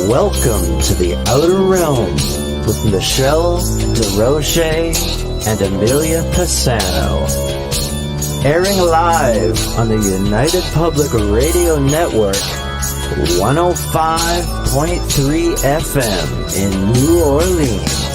Welcome to the Outer Realm with Michelle DeRoche and Amelia Pisano. Airing live on the United Public Radio Network, 105.3 FM in New Orleans.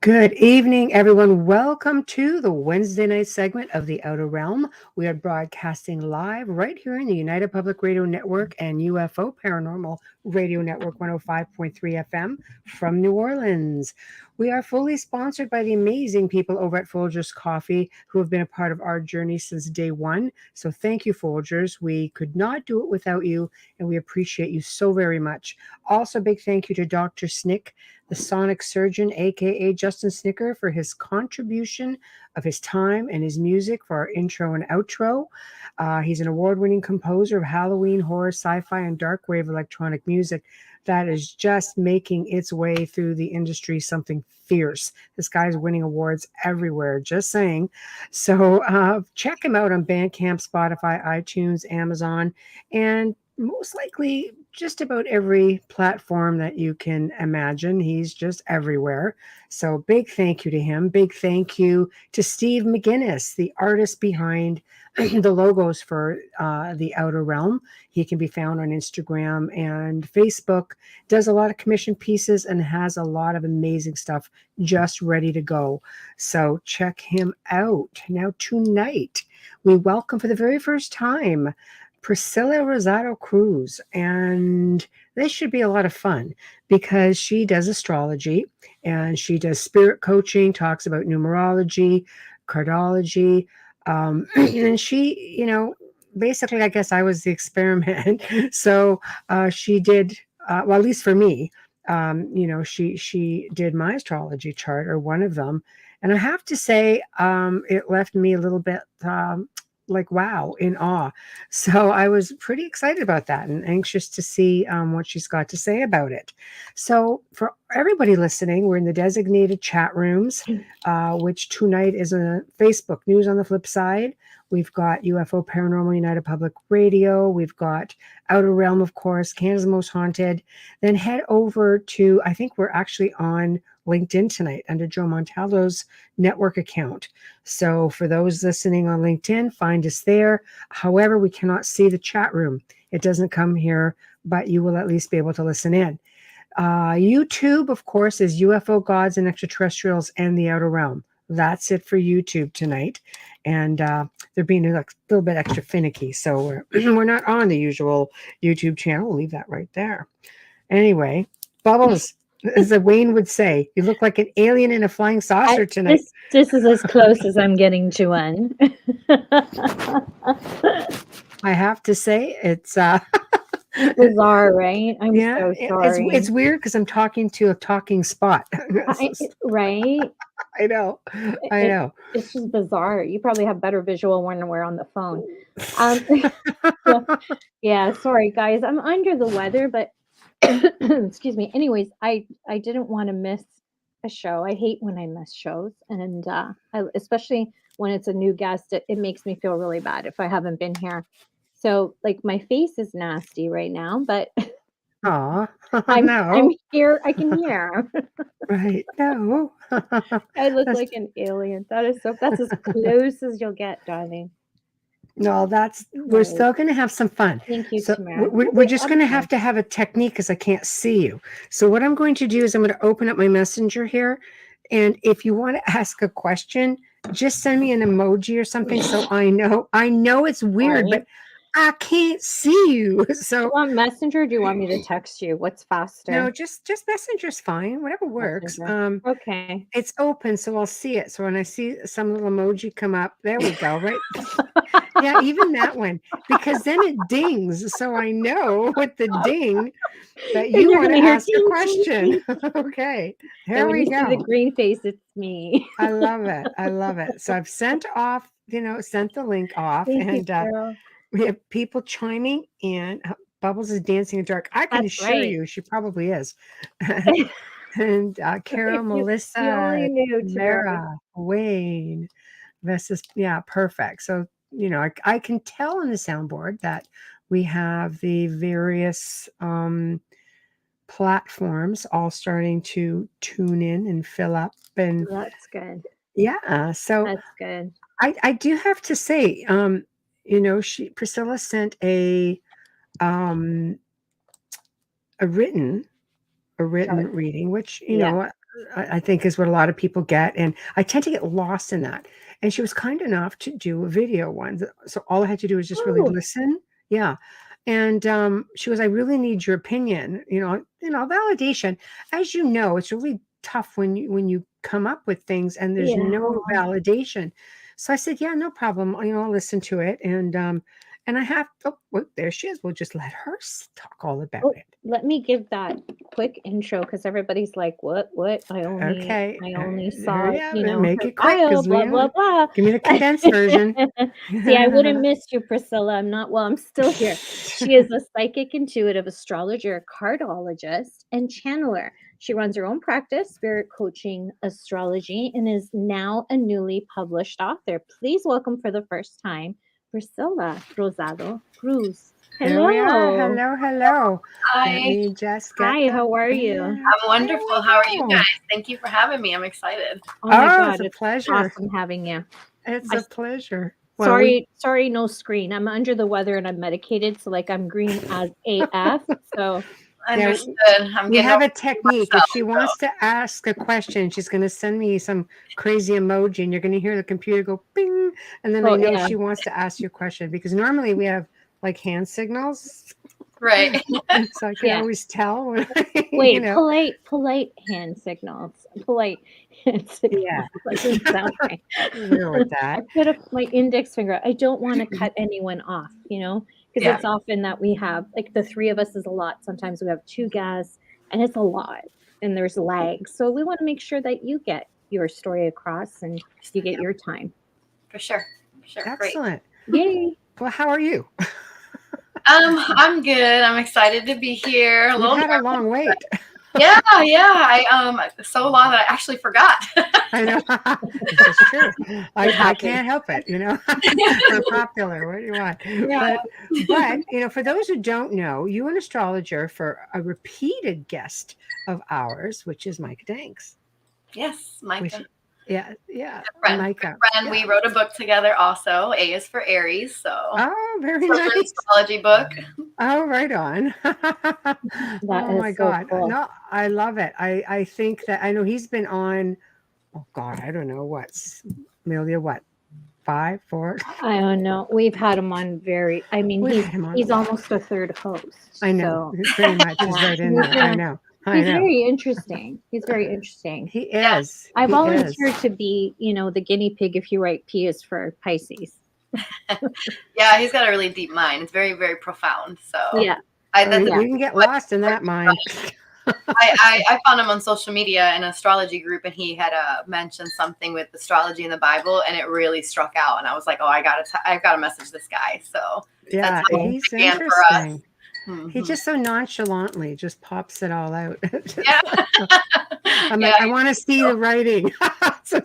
Good evening, everyone. Welcome to the Wednesday night segment of The Outer Realm. We are broadcasting live right here in the United Public Radio Network and UFO Paranormal Radio Network 105.3 FM from New Orleans. We are fully sponsored by the amazing people over at Folgers Coffee who have been a part of our journey since day one. So thank you, Folgers. We could not do it without you, and we appreciate you so very much. Also, big thank you to Dr. Snick, the sonic surgeon, aka Justin Snicker, for his contribution of his time and his music for our intro and outro. He's an award-winning composer of Halloween, horror, sci-fi, and dark wave electronic music that is just making its way through the industry something fierce. This guy's winning awards everywhere, just saying. So check him out on Bandcamp, Spotify, iTunes, Amazon, and most likely just about every platform that you can imagine. He's just everywhere. So big thank you to him. Big thank you to Steve McGinnis, the artist behind the logos for the Outer Realm. He can be found on Instagram and Facebook, does a lot of commission pieces and has a lot of amazing stuff just ready to go. So check him out. Now tonight, we welcome for the very first time Priscilla Rosado-Cruz, and this should be a lot of fun because she does astrology and she does spirit coaching, talks about numerology, cardology, and she, basically, I guess I was the experiment. So she did, well, at least for me, she did my astrology chart, or one of them, and I have to say, it left me a little bit like, wow, in awe. So I was pretty excited about that and anxious to see what she's got to say about it. So for everybody listening, we're in the designated chat rooms, which tonight is a Facebook News on the Flip Side. We've got UFO Paranormal United Public Radio. We've got Outer Realm, of course, Canada's Most Haunted. Then head over to, I think we're actually on LinkedIn tonight under Joe Montaldo's network account. So for those listening on LinkedIn, find us there. However, we cannot see the chat room. It doesn't come here, but you will at least be able to listen in. YouTube, of course, is UFO Gods and Extraterrestrials and the Outer Realm. That's it for YouTube tonight. And they're being a little bit extra finicky. So we're not on the usual YouTube channel. We'll leave that right there. Anyway, Bubbles, as Wayne would say, you look like an alien in a flying saucer tonight. This is as close as I'm getting to one. I have to say, it's bizarre, right? I'm so sorry. It's weird because I'm talking to a talking spot. Right? I know. It's just bizarre. You probably have better visual when we're on the phone. Yeah, sorry guys. I'm under the weather, but excuse me. Anyways, I didn't want to miss a show. I hate when I miss shows, and especially when it's a new guest, it makes me feel really bad if I haven't been here. So, like, my face is nasty right now, but I'm here. I can hear. Right. No. I look like an alien. That's as close as you'll get, darling. No, we're still going to have some fun. Thank you, so Tamara. We're just going to have a technique because I can't see you. So what I'm going to do is I'm going to open up my messenger here. And if you want to ask a question, just send me an emoji or something so I know. I know it's weird, but I can't see you. So do you want Messenger or do you want me to text you? What's faster? No, just Messenger's fine. Whatever works. Okay. It's open, so I'll see it. So when I see some little emoji come up, there we go, right? Yeah, even that one, because then it dings. So I know with the ding that And you you're want gonna to hear ask a ding, ding, question. ding. Okay, And there when we you see the go. green face, it's me. I love it. I love it. So I've sent off, sent the link off, Thank you, and Carol. we have people chiming in. Bubbles is dancing in the dark. I can That's assure right. you, she probably is. And Carol, If you Melissa, only knew today. Mara, Wayne, this is, yeah, perfect. So, I can tell on the soundboard that we have the various platforms all starting to tune in and fill up. And That's good. yeah, so That's good. I do have to say, Priscilla sent um a written Chart. reading, which, Yeah. I think is what a lot of people get. And I tend to get lost in that. And she was kind enough to do a video one. So all I had to do was just really Oh, listen. Yeah. And she goes, I really need your opinion, validation. As you know, it's really tough when you come up with things and there's yeah. no validation. So I said, yeah, no problem. I'll listen to it. And I have, oh, well, there she is. We'll just let her talk all about Oh, it. let me give that quick intro because everybody's like, "What? What? Okay, I only saw, hurry up and make her it quick bio, because blah blah blah." give me the condensed version. See, I wouldn't miss you, Priscilla. I'm still here. She is a psychic, intuitive astrologer, cardologist, and channeler. She runs her own practice, Spirit Coaching Astrology, and is now a newly published author. Please welcome for the first time, Priscilla Rosado-Cruz. There we are. Hello. Hello, hello. Let Hi, me just get Hi, the how are you? band. I'm There wonderful. we How are you go. guys? Thank you for having me. I'm excited. Oh my Oh, God, it's a it's pleasure. awesome having you. It's I a pleasure. Well, sorry, no screen. I'm under the weather and I'm medicated, so like I'm green as AF. So Understood. I'm we getting have over a technique. If myself. she wants to ask a question, she's going to send me some crazy emoji, and you're going to hear the computer go bing, and then I know yeah. she wants to ask you a question because normally we have like hand signals. Right. So I can Yeah. always tell when Wait, polite hand signals. Polite hand signals. Yeah. Doesn't sound right. We're with I that. put up my index finger. I don't want to cut anyone off, because Yeah. it's often that we have like the three of us is a lot. Sometimes we have two guests and it's a lot and there's lag. So we want to make sure that you get your story across and you get your time. For sure. Great. Excellent. Yay. Well, how are you? I'm good. I'm excited to be here. A We've little had a nervous. long wait. Yeah. I so long that I actually forgot. I know. It's true. I can't help it, We're popular. What do you want? Yeah. But for those who don't know, you an astrologer for a repeated guest of ours, which is Micah Danks. Yes, Micah. Yeah. Friend. Micah. Friend. We wrote a book together also. A is for Aries. So Oh, very it's an nice. astrology book. Oh, right on. That Oh is my so God. cool. No, I love it. I think that I know he's been on, oh God, I don't know Amelia, what, 5, 4? I don't know. We've had him on he's almost a third host. I know. So Pretty much is right in there. I know. he's very interesting. He's very interesting. He is. I He volunteered is. to be, the guinea pig if you write P is for Pisces. Yeah, he's got a really deep mind. It's very, very profound. So Yeah. We can get lost in that mind. I found him on social media in an astrology group, and he had mentioned something with astrology in the Bible, and it really struck out. And I was like, "Oh, I've got to message this guy." So Yeah, that's how he's it began for us. interesting. He just so nonchalantly just pops it all out. Yeah. I'm like, I want to see the writing. So,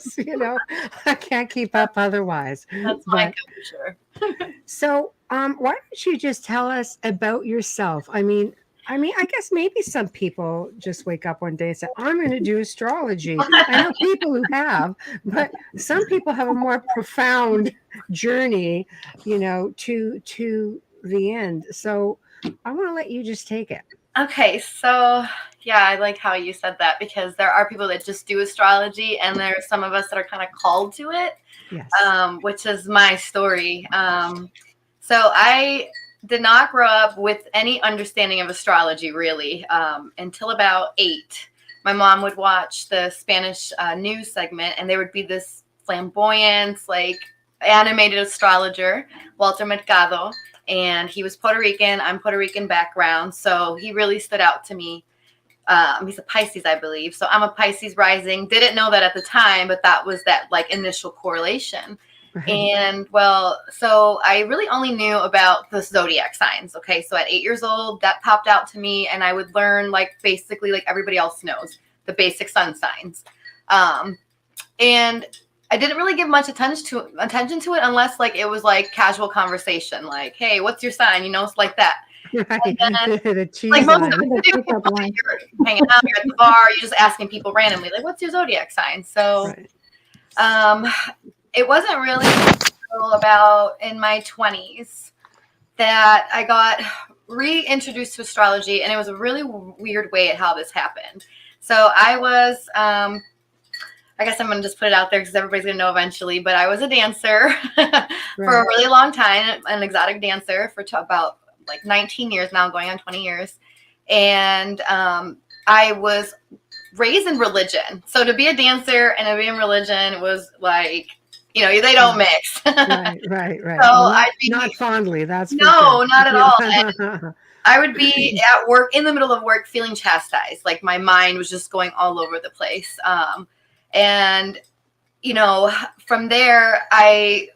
I can't keep up otherwise. That's Micah for sure. So, why don't you just tell us about yourself? I mean, I guess maybe some people just wake up one day and say, I'm going to do astrology. I know people who have, but some people have a more profound journey, to the end. So I want to let you just take it. Okay, so yeah, I like how you said that because there are people that just do astrology, and there are some of us that are kind of called to it. Yes. Which is my story. So I did not grow up with any understanding of astrology really until about 8. My mom would watch the Spanish news segment, and there would be this flamboyance, like animated astrologer, Walter Mercado, and he was Puerto Rican. I'm Puerto Rican background, so he really stood out to me. He's a Pisces, I believe. So I'm a Pisces rising. Didn't know that at the time, but that was that like initial correlation. Right. And well, so I really only knew about the zodiac signs. Okay. So at 8 years old, that popped out to me, and I would learn like basically like everybody else knows the basic sun signs. And I didn't really give much attention to it unless like it was like casual conversation, like, hey, what's your sign? You know, it's like that. Right. The cheese Like most line. of the people, you're hanging out, you're at the bar, you're just asking people randomly, like, what's your zodiac sign? So Right. it wasn't really until about in my 20s that I got reintroduced to astrology, and it was a really weird way at how this happened. So I was, I guess I'm going to just put it out there because everybody's going to know eventually, but I was a dancer for a really long time, an exotic dancer for about like 19 years now, going on 20 years. And I was raised in religion. So to be a dancer and to be in religion was like, you know, they don't mix. Right. So Well, not fondly. That's for no, sure. not at all. And I would be at work, in the middle of work, feeling chastised. Like my mind was just going all over the place. And, you know, from there, I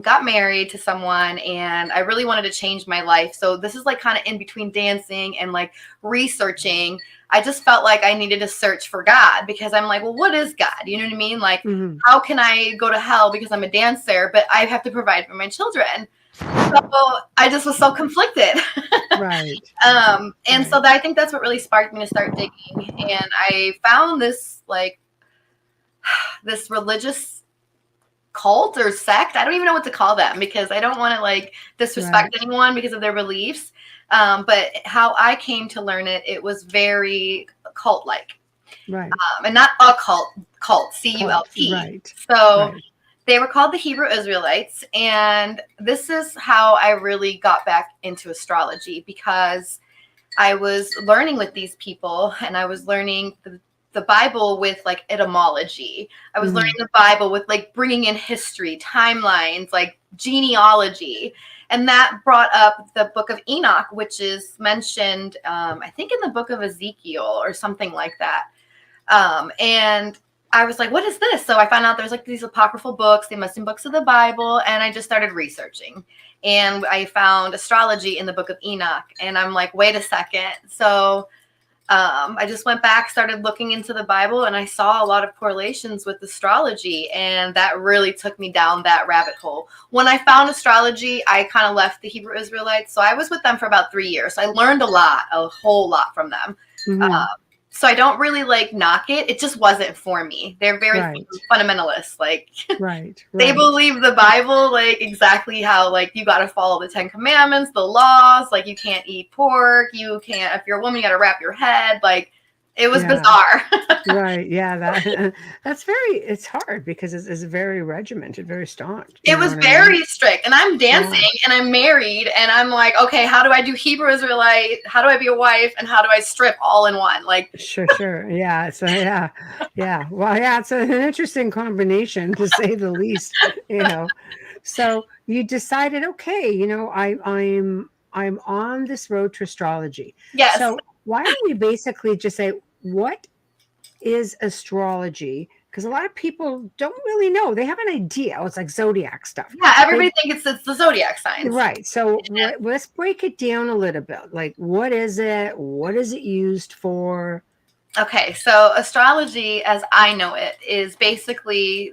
got married to someone, and I really wanted to change my life. So this is like kind of in between dancing and like researching. I just felt like I needed to search for God, because I'm like, well, what is God? You know what I mean? Like, how can I go to hell because I'm a dancer, but I have to provide for my children? So I just was so conflicted. Right. And so I think that's what really sparked me to start digging. And I found this like this religious cult or sect. I don't even know what to call them, because I don't want to like disrespect anyone because of their beliefs. But how I came to learn it, it was very cult-like. Right. And not occult, cult, C-U-L-T. Right. So they were called the Hebrew Israelites. And this is how I really got back into astrology, because I was learning with these people, and I was learning the Bible with like etymology. I was learning the Bible with like bringing in history, timelines, like genealogy. And that brought up the book of Enoch, which is mentioned, I think in the book of Ezekiel or something like that. And I was like, what is this? So I found out there's like these apocryphal books, they must be books of the Bible. And I just started researching, and I found astrology in the book of Enoch. And I'm like, wait a second. So I just went back, started looking into the Bible, and I saw a lot of correlations with astrology, and that really took me down that rabbit hole. When I found astrology, I kind of left the Hebrew Israelites. So I was with them for about 3 years. So I learned a whole lot from them. So I don't really like knock it. It just wasn't for me. They're very fundamentalist. Like they believe the Bible, like exactly how like you got to follow the 10 Commandments, the laws, like you can't eat pork. You can't, if you're a woman, you got to wrap your head. Like it was bizarre. Yeah. That's very, it's hard because it's very regimented, very staunch. It was very strict. And I'm dancing and I'm married, and I'm like, okay, how do I do Hebrew Israelite? How do I be a wife? And how do I strip all in one? Like, sure. Yeah. So, yeah. Well, yeah, it's an interesting combination to say the least, you know. So you decided, okay, you know, I'm on this road to astrology. Yes. So why don't we basically just say, what is astrology? Because a lot of people don't really know. They have an idea. It's like zodiac stuff. Yeah, everybody thinks it's the zodiac signs. Right. So let's break it down a little bit. Like, what is it? What is it used for? Okay, so astrology, as I know it, is basically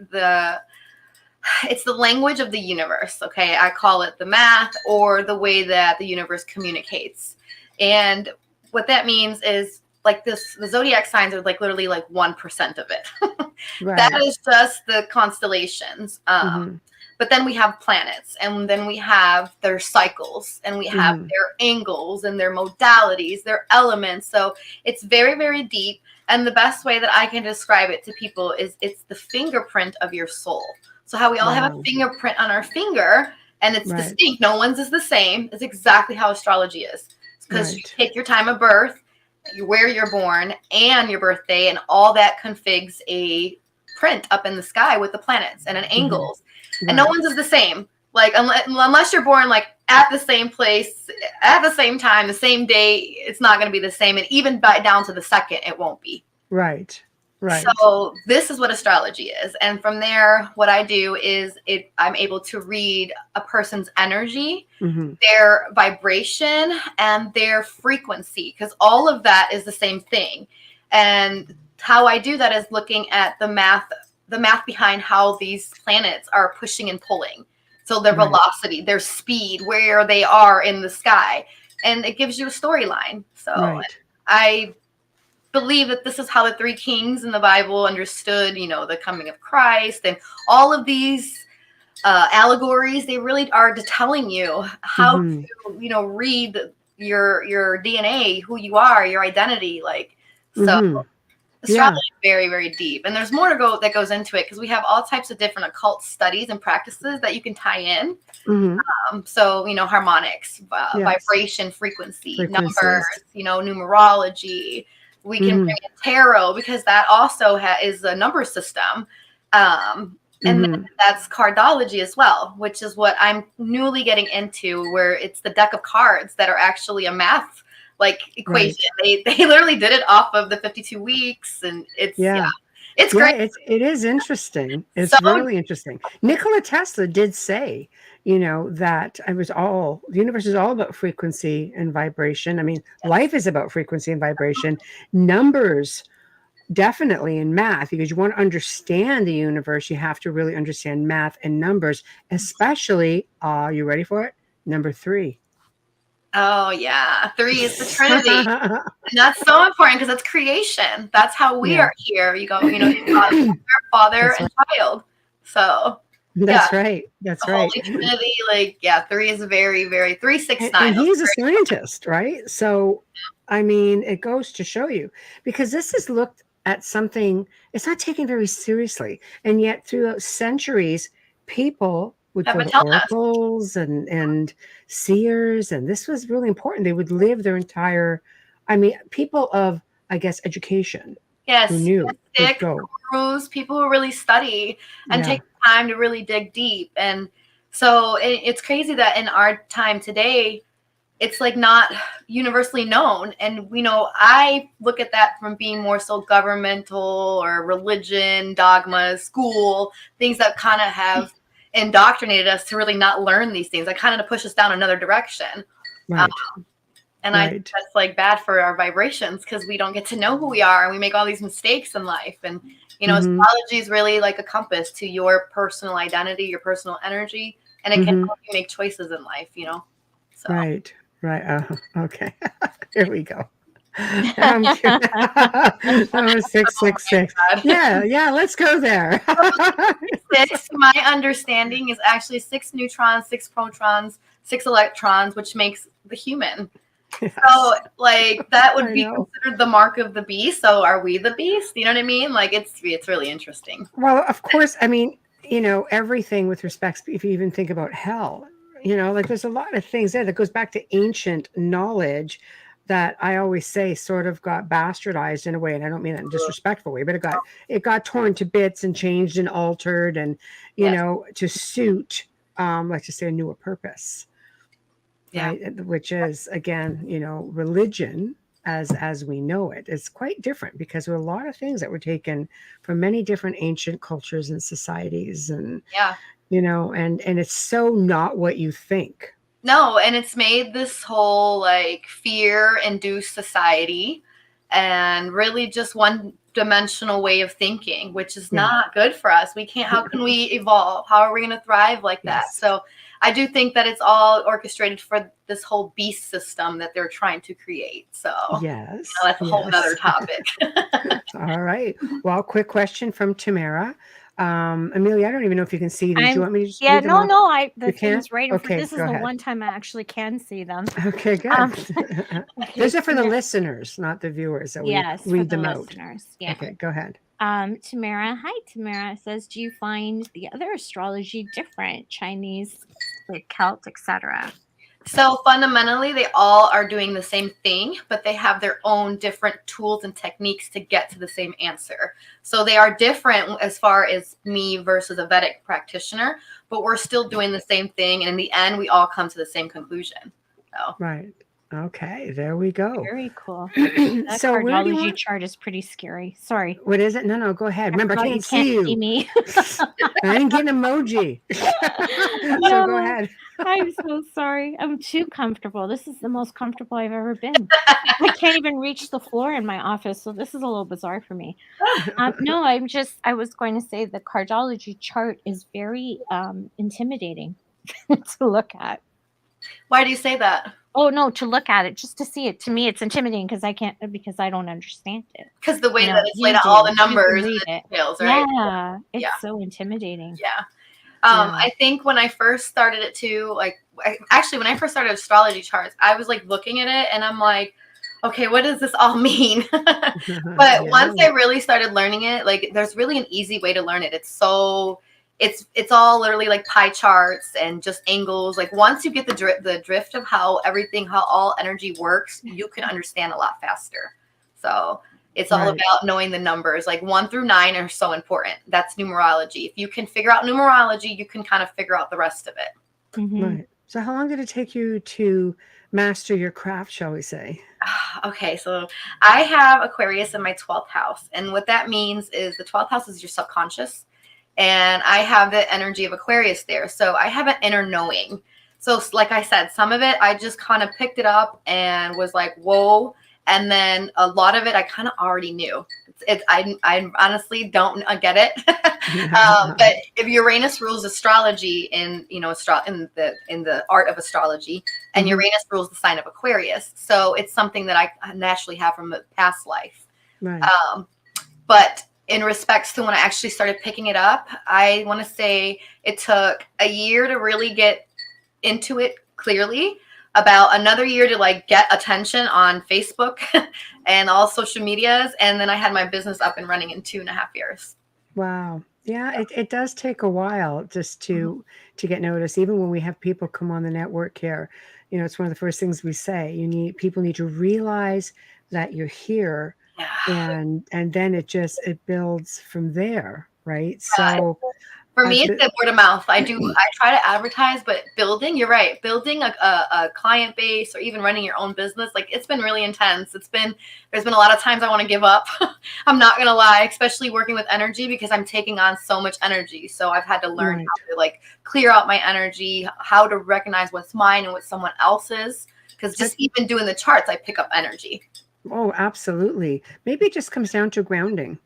it's the language of the universe. Okay, I call it the math, or the way that the universe communicates. And what that means is, like the zodiac signs are like literally like 1% of it. That is just the constellations. But then we have planets, and then we have their cycles, and we have their angles and their modalities, their elements. So it's very, very deep. And the best way that I can describe it to people is it's the fingerprint of your soul. So how we all have a fingerprint on our finger, and it's distinct. No one's is the same. It's exactly how astrology is. Because you take your time of birth, where you're born, and your birthday, and all that configs a print up in the sky with the planets and an angles. and no one's is the same. Like unless you're born like at the same place, at the same time, the same day, it's not going to be the same. And even down to the second, it won't be. Right. Right. So this is what astrology is. And from there, what I do is I'm able to read a person's energy, their vibration, and their frequency, because all of that is the same thing. And how I do that is looking at the math behind how these planets are pushing and pulling. So their velocity, their speed, where they are in the sky. And it gives you a storyline. So I believe that this is how the three kings in the Bible understood, the coming of Christ, and all of these allegories. They really are telling you how to, read your DNA, who you are, your identity. Like, so astrology is very, very deep, and there's more that goes into it, because we have all types of different occult studies and practices that you can tie in. So harmonics, vibration, frequency, numbers, numerology. We can bring in tarot, because that also is a number system. And then that's cardology as well, which is what I'm newly getting into, where it's the deck of cards that are actually a math equation. They literally did it off of the 52 weeks, and it's it's great. It is interesting. It's really interesting. Nikola Tesla did say, that the universe is all about frequency and vibration. I mean, life is about frequency and vibration. Numbers, definitely, in math, because you want to understand the universe, you have to really understand math and numbers, especially, you ready for it? Number 3. Oh yeah, 3 is the Trinity, and that's so important, because that's creation. That's how we are here. You go, father and child. So that's right. That's right. Holy Trinity, 3 is very, very 3, 6, 9. And he's a scientist, right? So, I mean, it goes to show you, because this is looked at something. It's not taken very seriously, and yet throughout centuries, people would go to oracles and seers, and this was really important. They would live their entire, people of, I guess, education. Yes, who knew gurus, people who really study and take time to really dig deep. And so it's crazy that in our time today, it's not universally known. And I look at that from being more so governmental or religion, dogmas, school, things that kind of have indoctrinated us to really not learn these things. That kind of push us down another direction. And I think that's bad for our vibrations, because we don't get to know who we are, and we make all these mistakes in life. And astrology is really like a compass to your personal identity, your personal energy, and it can help you make choices in life. So. Right. Okay. Here we go. Number 666. Yeah, let's go there. 6, my understanding, is actually 6 neutrons, 6 protons, 6 electrons, which makes the human. Yes. So that would be considered the mark of the beast. So are we the beast? You know what I mean? It's really interesting. Well, of course, everything with respect, if you even think about hell, there's a lot of things there that goes back to ancient knowledge that I always say sort of got bastardized in a way, and I don't mean that in a disrespectful way, but it got torn to bits and changed and altered, and to suit, let's just say, a newer purpose, right? Which is, again, religion as we know it. It's quite different, because there are a lot of things that were taken from many different ancient cultures and societies, and and it's so not what you think. No, and it's made this whole fear-induced society, and really just one-dimensional way of thinking, which is not good for us. How can we evolve? How are we going to thrive like that? So I do think that it's all orchestrated for this whole beast system that they're trying to create. So that's a whole other topic. All right. Well, quick question from Tamara. Amelia, I don't even know if you can see these. Do you want me to just read them off? The thing's right in front. This is the one time I actually can see them. Okay, good. Those are for the listeners, not the viewers, that we read them out. Listeners. Yeah. Okay, go ahead. Tamara, hi. Tamara says, do you find the other astrology different? Chinese, Celt, etc.? So fundamentally, they all are doing the same thing, but they have their own different tools and techniques to get to the same answer. So they are different as far as me versus a Vedic practitioner, but we're still doing the same thing. And in the end, we all come to the same conclusion. So. Right. Okay, there we go. Very cool. That So where do you cardiology want? chart is pretty scary. Sorry. What is it? No, go ahead. Remember, I forgot can't see you. me. I didn't get an emoji. So go ahead. I'm so sorry. I'm too comfortable. This is the most comfortable I've ever been. I can't even reach the floor in my office, so this is a little bizarre for me. No, I was going to say the cardiology chart is very intimidating to look at. Why do you say that? Oh no, to look at it, just to see it. To me, it's intimidating because I don't understand it. Because the way that it's laid out, all the numbers and the details, right? Yeah, it's so intimidating. Yeah. I think when I first started it too, like actually when I first started astrology charts, I was like looking at it and I'm like, okay, what does this all mean? But once I really started learning it, like there's really an easy way to learn it. It's all literally like pie charts and just angles. Like once you get the drift of how all energy works, you can understand a lot faster. So it's all about knowing the numbers. Like 1 through 9 are so important. That's numerology. If you can figure out numerology, you can kind of figure out the rest of it. Mm-hmm. Right. So how long did it take you to master your craft, shall we say? Okay, so I have Aquarius in my 12th house. And what that means is the 12th house is your subconscious. And I have the energy of Aquarius there. So I have an inner knowing. So like I said, some of it, I just kind of picked it up and was like, whoa. And then a lot of it, I kind of already knew. I honestly don't get it. But if Uranus rules astrology in the art of astrology, and Uranus rules the sign of Aquarius, so it's something that I naturally have from a past life. Right. But in respects to when I actually started picking it up, I want to say it took a year to really get into it clearly, about another year to like get attention on Facebook and all social medias. And then I had my business up and running in 2.5 years. Wow. Yeah, it does take a while just to get noticed. Even when we have people come on the network here, it's one of the first things we say. People need to realize that you're here. Yeah. And then it builds from there, right? So for me, it's the word of mouth. I try to advertise, but building, you're right. Building a client base or even running your own business, like it's been really intense. There's been a lot of times I want to give up. I'm not going to lie, especially working with energy because I'm taking on so much energy. So I've had to learn how to like clear out my energy, how to recognize what's mine and what someone else's. Because just even doing the charts, I pick up energy. Oh, absolutely. Maybe it just comes down to grounding.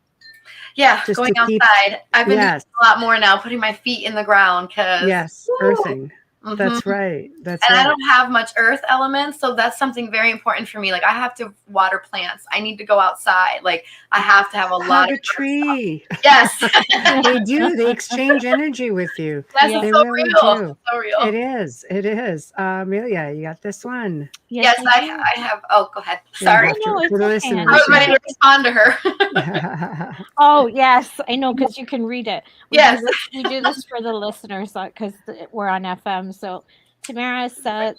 Yeah, just going outside. I've been doing a lot more now, putting my feet in the ground because earthing. That's right. I don't have much earth elements, so that's something very important for me. Like I have to water plants. I need to go outside. Like I have to have a lot of tree. Yes, they do. They exchange energy with you. That's so really real. Do. So real. It is. It is. Amelia, you got this one. Yes, I have. Oh, go ahead. Sorry. No, it's okay. I was ready to respond to her. Oh, yes. I know, because you can read it. We do this for the listeners because we're on FM. So Tamara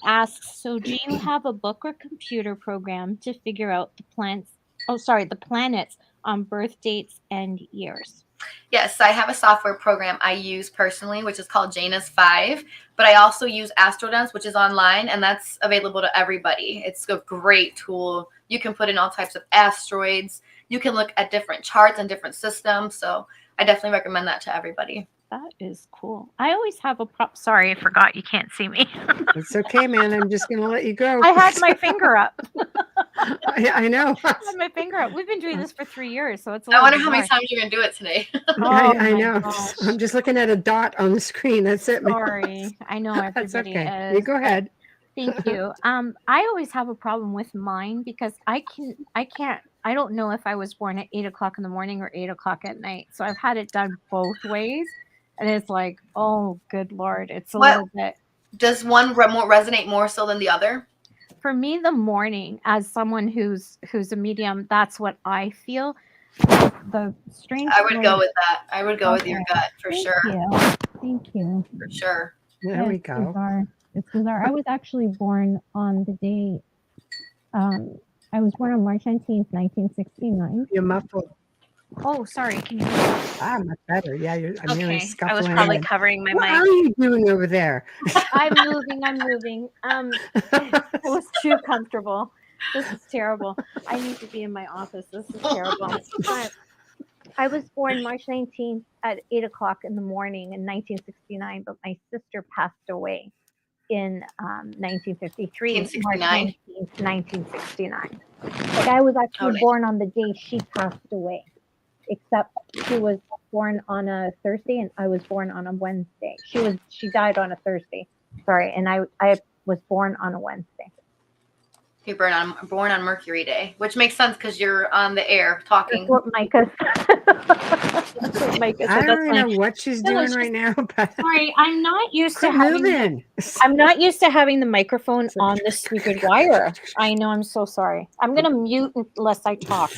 asks, so do you have a book or computer program to figure out the planets on birth dates and years? Yes, I have a software program I use personally, which is called Janus 5, but I also use AstroDance, which is online, and that's available to everybody. It's a great tool. You can put in all types of asteroids. You can look at different charts and different systems, so I definitely recommend that to everybody. That is cool. I always have a Sorry, I forgot. You can't see me. It's okay, man. I'm just going to let you go. I had my finger up. I know. I had my finger up. We've been doing this for 3 years, so it's I wonder how many times you're going to do it today. I know. I'm just looking at a dot on the screen. That's it. Sorry. I know everybody is. You go ahead. Thank you. I always have a problem with mine because I don't know if I was born at 8 o'clock in the morning or 8 o'clock at night. So I've had it done both ways. And it's like, oh, good Lord. It's a little bit. Does one resonate more so than the other? For me, the morning, as someone who's a medium, that's what I feel. The strange. I would go with that. I would go with your gut for sure. Thank you. For sure. There we go. It's bizarre. I was actually born on the day, I was born on March 19th, 1969. You're muffled. Oh, sorry. Can you hear me? Much better. Yeah, I'm hearing Okay. I was scuffling. probably and- covering my What mic. are you doing over there? I'm moving. It was too comfortable. This is terrible. I need to be in my office. This is terrible. But I was born March 19th at 8 o'clock in the morning in 1969, but my sister passed away in 1953, March 1969. 19th, 1969. Like I was actually born on the day she passed away, except she was born on a Thursday and I was born on a Wednesday. She died on a Thursday. Sorry, and I was born on a Wednesday. You're born on Mercury Day, which makes sense because you're on the air talking. That's what Micah. I don't even know what she's doing right now. But sorry, I'm not used quit to having. moving. I'm not used to having the microphone on the stupid wire. I know. I'm so sorry. I'm gonna mute unless I talk.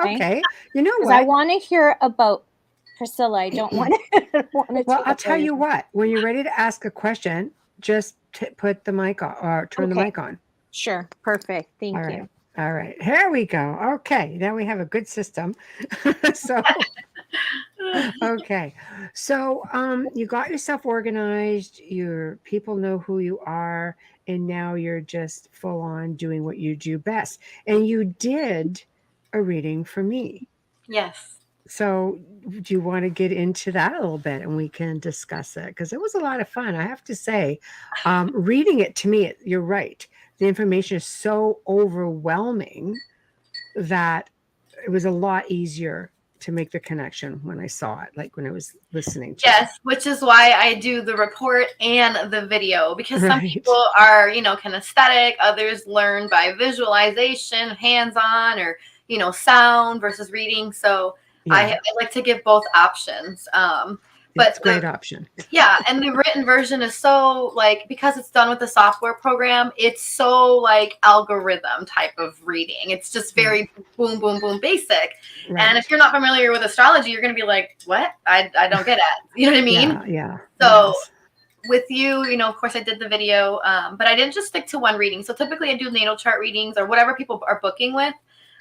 Okay. You know Because what? I want to hear about Priscilla. I don't want to. Well, I'll tell you what. When you're ready to ask a question, just put the mic on or turn the mic on. Sure. Perfect. Thank you. All right. Here we go. Okay. Now we have a good system. So, okay. So, you got yourself organized. Your people know who you are. And now you're just full on doing what you do best. And you did a reading for me. Yes. So do you want to get into that a little bit and we can discuss it? Because it was a lot of fun. I have to say, reading it to me, you're right. The information is so overwhelming that it was a lot easier to make the connection when I saw it, like when I was listening to Yes, which is why I do the report and the video, because some Right. people are, kinesthetic, others learn by visualization, hands-on, or, sound versus reading. So I like to give both options. But it's a great option. Yeah, and the written version is so because it's done with the software program, it's so algorithm type of reading. It's just very boom, boom, boom, basic. Right. And if you're not familiar with astrology, you're going to be like, what? I don't get it. You know what I mean? Yeah. So with you, of course I did the video, but I didn't just stick to one reading. So typically I do natal chart readings or whatever people are booking with.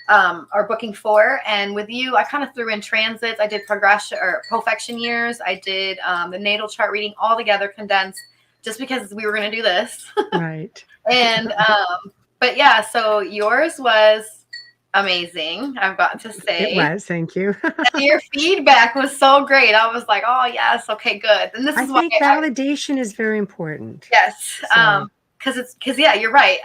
Are booking for, and with you I kind of threw in transits. I did progression or profection years. I did the natal chart reading all together condensed just because we were going to do this. Right. And but yeah, so yours was amazing, I've got to say. It was, thank you. And your feedback was so great. I was like, oh yes, okay, good. And this is why validation is very important. Yes. Because you're right.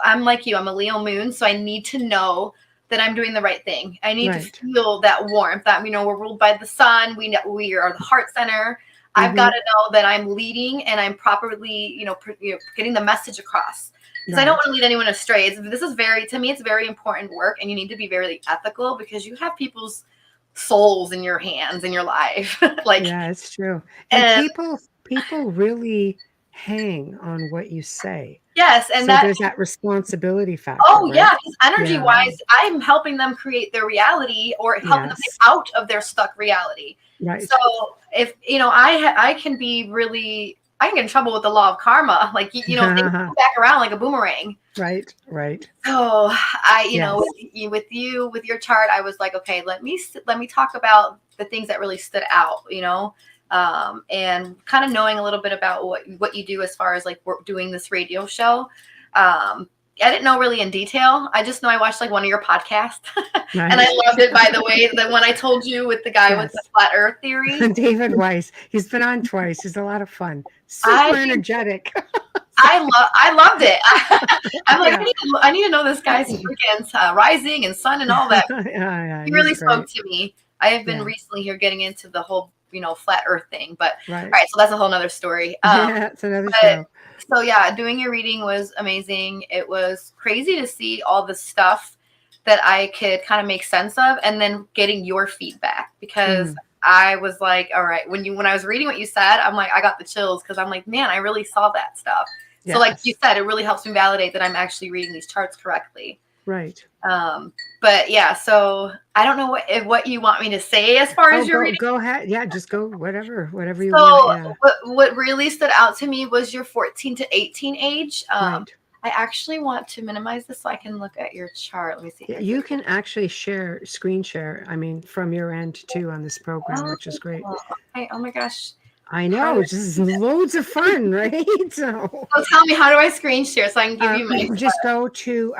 I'm like you. I'm a Leo moon, so I need to know that I'm doing the right thing. I need to feel that warmth. That we're ruled by the sun. We are the heart center. I've got to know that I'm leading and I'm properly, getting the message across. Because I don't want to lead anyone astray. To me, it's very important work, and you need to be very ethical because you have people's souls in your hands in your life. Yeah, it's true. And people really hang on what you say. Yes, and so there's that responsibility factor. Oh, right? yeah, because energy-wise, I'm helping them create their reality or helping them get out of their stuck reality. Right. So if I can be really, I can get in trouble with the law of karma, things come back around like a boomerang. Right. So with your chart, I was like, okay, let me talk about the things that really stood out, and kind of knowing a little bit about what you do as far as we're doing this radio show. I didn't know really in detail. I just know I watched one of your podcasts and I loved it, by the way, the one I told you with the guy with the flat earth theory. David Weiss. He's been on twice. He's a lot of fun. Super energetic. I loved it. I'm like, I need to know this guy's freaking rising and sun and all that. He really spoke to me. I have been recently here getting into the whole flat earth thing, but all right, so that's a whole nother story. It's another show. So yeah, doing your reading was amazing. It was crazy to see all the stuff that I could kind of make sense of, and then getting your feedback, because I was like, all right, when I was reading what you said, I'm like, I got the chills, because I'm like, man, I really saw that stuff. Yes. So like you said, it really helps me validate that I'm actually reading these charts correctly. Right. But yeah, so I don't know what you want me to say as far as your reading. Go ahead. Yeah, just go whatever you So want. Yeah. what really stood out to me was your 14 to 18 age. Right. I actually want to minimize this so I can look at your chart. Let me see. Yeah, you can actually screen share. I mean, from your end too on this program, which is great. Okay. Oh my gosh. I know, it's just loads of fun, right? So tell me, how do I screen share so I can give you my just go to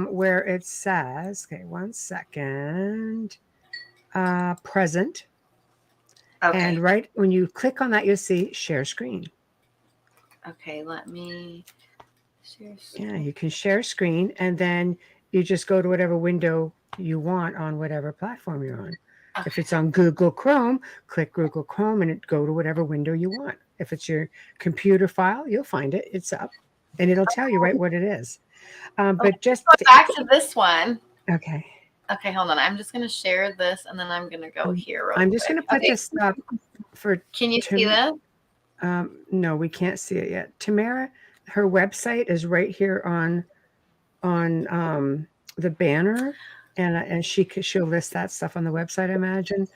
where it says, okay, 1 second, present. Okay. And right when you click on that, you'll see share screen. Okay, let me share screen. Yeah, you can share screen, and then you just go to whatever window you want on whatever platform you're on. Okay. If it's on Google Chrome, click Google Chrome and go to whatever window you want. If it's your computer file, you'll find it. It's up, and it'll tell you right what it is. But just go back to this one. Okay. Okay, hold on. I'm just going to share this, and then I'm going to go here. I'm just going to put this up for. Can you see this? No, we can't see it yet. Tamara, her website is right here on the banner, and she'll list that stuff on the website, I imagine,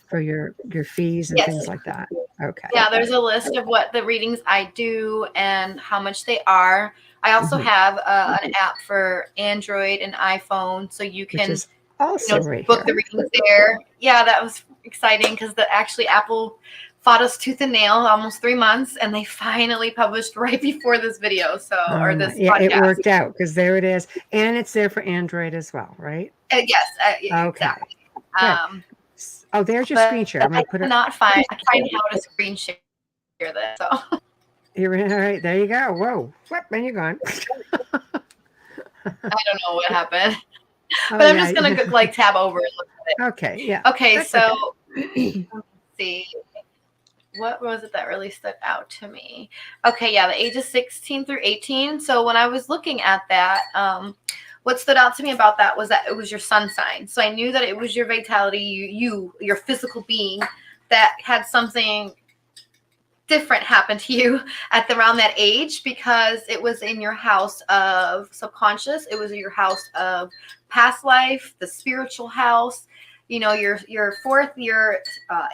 for your fees and things like that. Okay. Yeah, there's a list of what the readings I do and how much they are. I also have an app for Android and iPhone, so you can also book the readings there. Yeah, that was exciting because actually Apple fought us tooth and nail almost 3 months, and they finally published right before this video. So, or this podcast. It worked out because there it is, and it's there for Android as well, right? Yes. Okay. Exactly. There's your screen share. I'm gonna put it. I find how to screen share this. So. You're all right. There you go. Whoa! Whoop! And you're gone. I don't know what happened, but I'm just gonna tab over and look at it. Okay. Yeah. Okay. So let's see. What was it that really stood out to me? Okay, yeah, the ages 16 through 18. So when I was looking at that, what stood out to me about that was that it was your sun sign. So I knew that it was your vitality, your physical being, that had something different happen to you at around that age, because it was in your house of subconscious. It was your house of past life, the spiritual house. You know, your fourth, your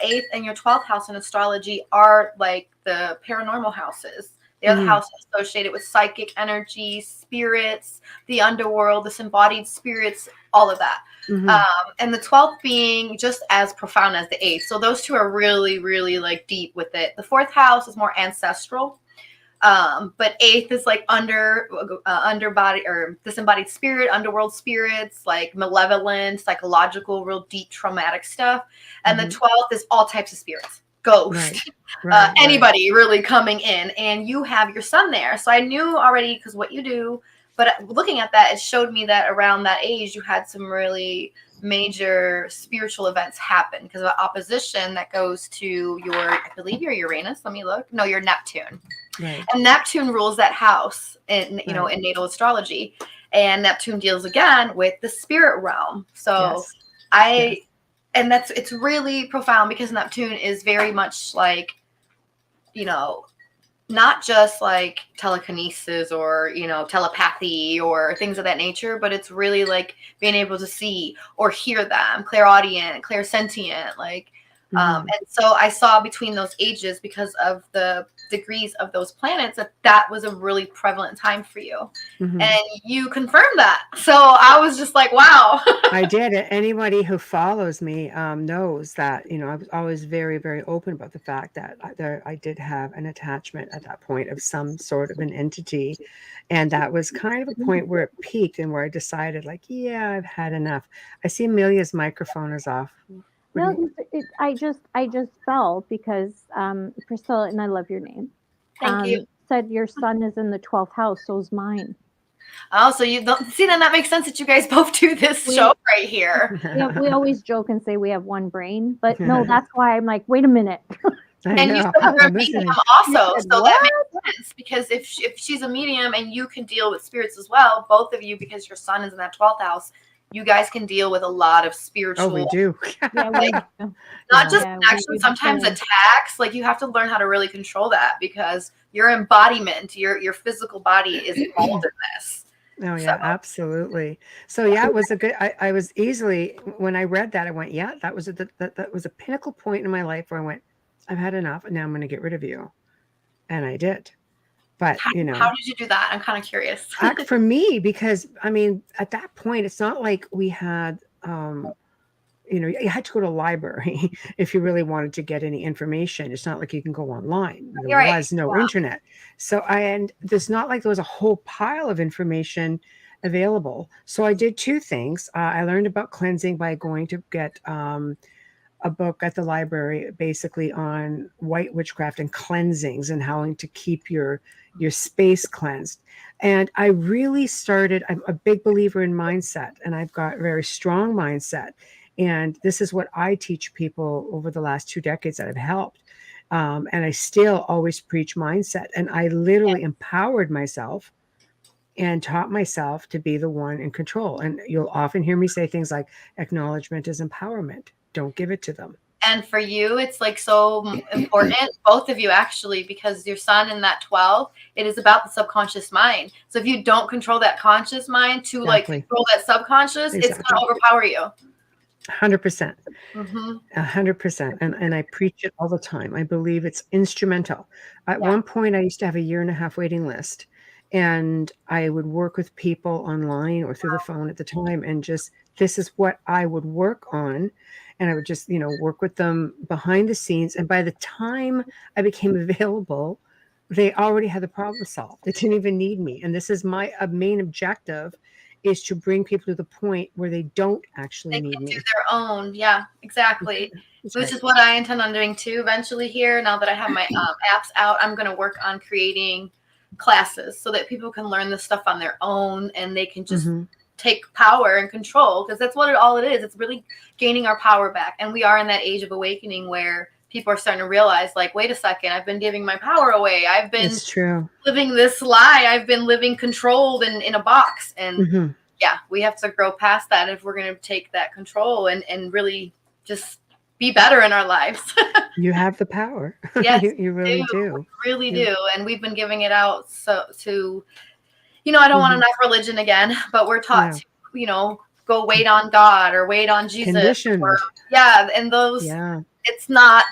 eighth, and your 12th house in astrology are like the paranormal houses. They are the houses associated with psychic energy, spirits, the underworld, disembodied spirits, all of that. And the 12th being just as profound as the 8th. So those two are really, really like deep with it. The 4th house is more ancestral. But 8th is like underbody or disembodied spirit, underworld spirits, like malevolent, psychological, real deep traumatic stuff. And the 12th is all types of spirits, ghosts, anybody really coming in, and you have your sun there. So I knew already because what you do, but looking at that, it showed me that around that age, you had some really major spiritual events happen because of an opposition that goes to your, I believe your Uranus. Let me look. No, your Neptune. Right. And Neptune rules that house in in natal astrology, and Neptune deals again with the spirit realm. So and it's really profound because Neptune is very much like, not just like telekinesis or, telepathy or things of that nature, but it's really like being able to see or hear them, clairaudient, clairsentient, like, and so I saw between those ages, because of the degrees of those planets, that was a really prevalent time for you. And you confirmed that. So I was just like, wow. I did. Anybody who follows me knows that, I was always very, very open about the fact that I did have an attachment at that point of some sort of an entity. And that was kind of a point where it peaked and where I decided, like, yeah, I've had enough. I see Amelia's microphone is off. No, I just felt because Priscilla, and I love your name. Thank you. Said your son is in the 12th house, so is mine. Oh, so you don't see, then that makes sense that you guys both do this show right here. Yeah, we always joke and say we have one brain, but no, that's why I'm like, wait a minute. And you still are a medium also, so that makes sense, because if she's a medium and you can deal with spirits as well, both of you, because your son is in that 12th house, you guys can deal with a lot of spiritual. Oh, we do. Not just actually sometimes attacks. Like, you have to learn how to really control that, because your embodiment, your physical body is involved in this. Oh So yeah, absolutely. So yeah, it was a good. I was easily when I read that, I went, yeah, that was a pinnacle point in my life where I went, I've had enough, and now I'm going to get rid of you, and I did. But how did you do that? I'm kind of curious. for me, because I mean, at that point, it's not like we had. You had to go to a library if you really wanted to get any information. It's not like you can go online. There You're right. was no internet. So and there's not like there was a whole pile of information available. So I did two things. I learned about cleansing by going to get a book at the library basically on white witchcraft and cleansings and how to keep your space cleansed. And I really started, I'm a big believer in mindset, and I've got a very strong mindset. And this is what I teach people over the last 2 decades that have helped. And I still always preach mindset. And I literally empowered myself and taught myself to be the one in control. And you'll often hear me say things like, acknowledgement is empowerment. Don't give it to them. And for you, it's like so important, both of you actually, because your sun in that 12, it is about the subconscious mind. So if you don't control that conscious mind to like control that subconscious, it's going to overpower you. 100%. 100%. And I preach it all the time. I believe it's instrumental. At one point, I used to have a 1.5 year waiting list. And I would work with people online or through the phone at the time. And just, this is what I would work on. And I would just, work with them behind the scenes. And by the time I became available, they already had the problem solved. They didn't even need me. And this is my main objective, is to bring people to the point where they don't actually need me. They can do their own. Yeah, exactly. Which is what I intend on doing too eventually here. Now that I have my apps out, I'm going to work on creating classes so that people can learn this stuff on their own and they can just take power and control, because that's what all it is. It's really gaining our power back. And we are in that age of awakening where people are starting to realize, like, wait a second, I've been giving my power away. I've been living this lie. I've been living controlled and in a box. And yeah, we have to grow past that if we're going to take that control and really just be better in our lives. You have the power. Yes, you really do. We really do. And we've been giving it out to, I don't want to knock religion again, but we're taught to, go wait on God or wait on Jesus. Conditioned. And those, it's not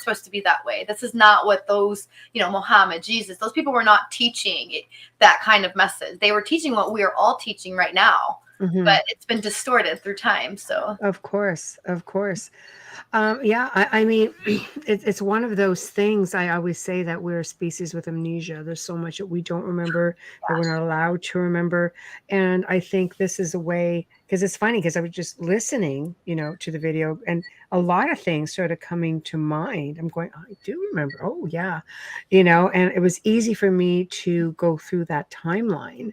supposed to be that way. This is not what those, Muhammad, Jesus, those people were not teaching that kind of message. They were teaching what we are all teaching right now, but it's been distorted through time. So of course. I mean, it's one of those things. I always say that we're a species with amnesia. There's so much that we don't remember, that we're not allowed to remember. And I think this is a way, because it's funny, because I was just listening, to the video, and a lot of things started coming to mind. I'm going, I do remember. Oh yeah. And it was easy for me to go through that timeline.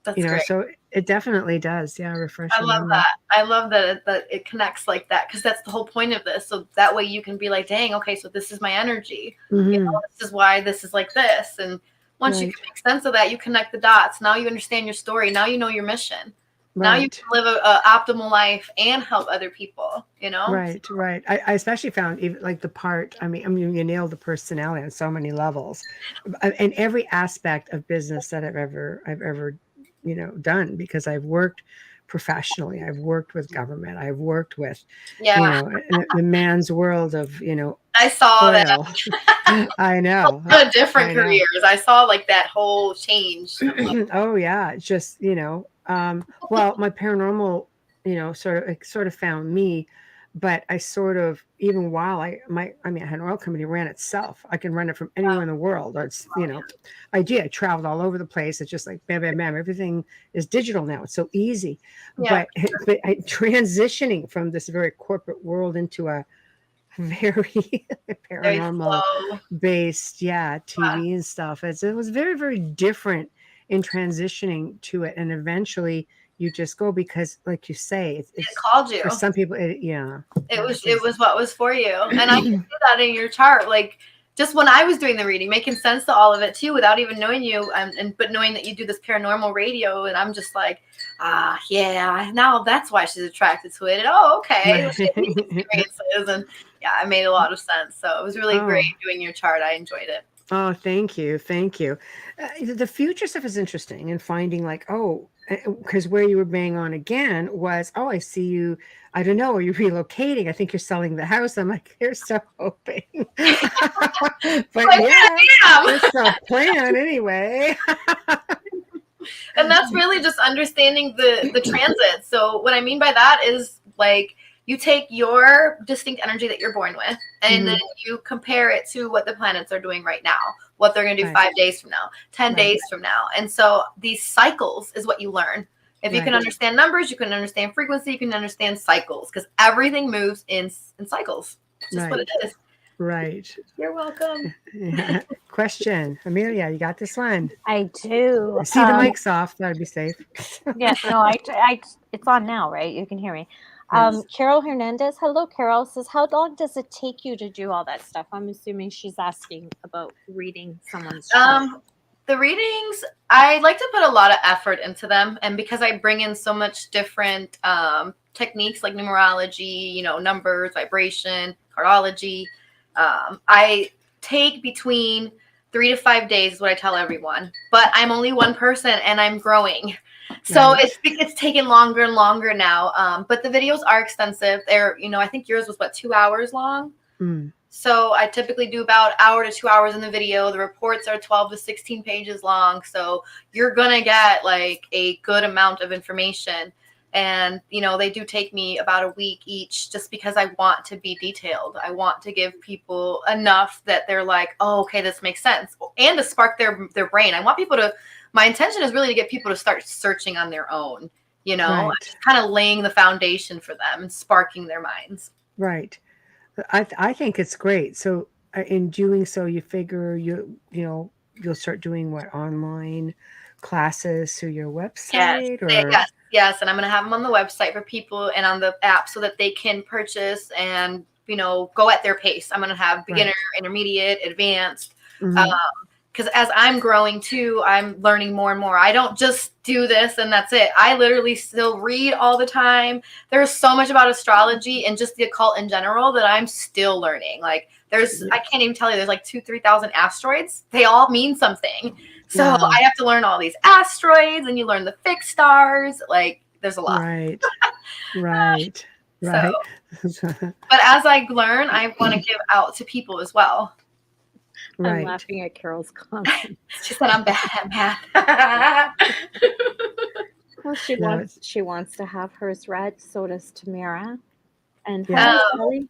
That's great. So it definitely does. Yeah. Refreshing. I love that. I love that it connects like that, because that's the whole point of this. So that way you can be like, dang, okay, so this is my energy. This is why this is like this. And once you can make sense of that, you connect the dots. Now you understand your story. Now you know your mission. Now you can live a optimal life and help other people, Right. I especially found even like the part, I mean, you nailed the personality on so many levels, and every aspect of business that I've ever done, because I've worked professionally. I've worked with government. I've worked with, the man's world of, I saw oil. that. I know. Different careers. I saw like that whole change. Oh yeah. Just, well, my paranormal, sort of found me, but I sort of, even while I had an oil company, ran itself. I can run it from anywhere in the world. It's, I traveled all over the place. It's just like, bam, bam, bam. Everything is digital now. It's so easy. But transitioning from this very corporate world into a very paranormal based, TV and stuff. It was very, very different in transitioning to it. And eventually you just go, because like you say, it called you. For some people, it was what was for you. And I can see that in your chart. Like, just when I was doing the reading, making sense to all of it too, without even knowing you, but knowing that you do this paranormal radio, and I'm just like, now that's why she's attracted to it. And okay, experiences, and it made a lot of sense. So it was really great doing your chart. I enjoyed it. Oh, thank you. Thank you. The future stuff is interesting and finding like, oh, because where you were bang on again was, oh, I see you. I don't know. Are you relocating? I think you're selling the house. I'm like, here's so hoping. But Like, yeah, damn. it's a plan anyway. And that's really just understanding the transit. So what I mean by that is like you take your distinct energy that you're born with and then you compare it to what the planets are doing right now, what they're going to do 5 days from now, 10 days from now. And so these cycles is what you learn. If you can understand numbers, you can understand frequency, you can understand cycles, because everything moves in cycles. It's just what it is. Right. You're welcome. Question. Amelia, you got this one? I do. I see the mic's off. That'd be safe. Yeah, no, it's on now, right? You can hear me. Yes. Carol Hernandez, hello, Carol, says, how long does it take you to do all that stuff? I'm assuming she's asking about reading someone's chart. The readings, I like to put a lot of effort into them. And because I bring in so much different techniques like numerology, you know, numbers, vibration, cardology, I take between 3 to 5 days is what I tell everyone. But I'm only one person and I'm growing. So it's taken longer and longer now. But the videos are extensive. They're, you know, I think yours was, what, 2 hours long? So I typically do about an hour to 2 hours in the video. The reports are 12 to 16 pages long. So you're going to get like a good amount of information. And, you know, they do take me about a week each just because I want to be detailed. I want to give people enough that they're like, oh, okay, this makes sense. And to spark their brain. I want people to, my intention is really to get people to start searching on their own, you know, just kind of laying the foundation for them and sparking their minds. Right. I think it's great. So in doing so, you figure you'll start doing what, online classes through your website? Yes. And I'm going to have them on the website for people and on the app so that they can purchase and, you know, go at their pace. I'm going to have beginner, intermediate, advanced, because as I'm growing too, I'm learning more and more. I don't just do this and that's it. I literally still read all the time. There's so much about astrology and just the occult in general that I'm still learning. Like I can't even tell you, there's like 2,000-3,000 asteroids. They all mean something. So I have to learn all these asteroids, and you learn the fixed stars. Like there's a lot. Right. So, but as I learn, I want to give out to people as well. I'm laughing at Carol's comment. She said I'm bad at math. Well, she wants to have hers read. So does Tamara. And Kelly.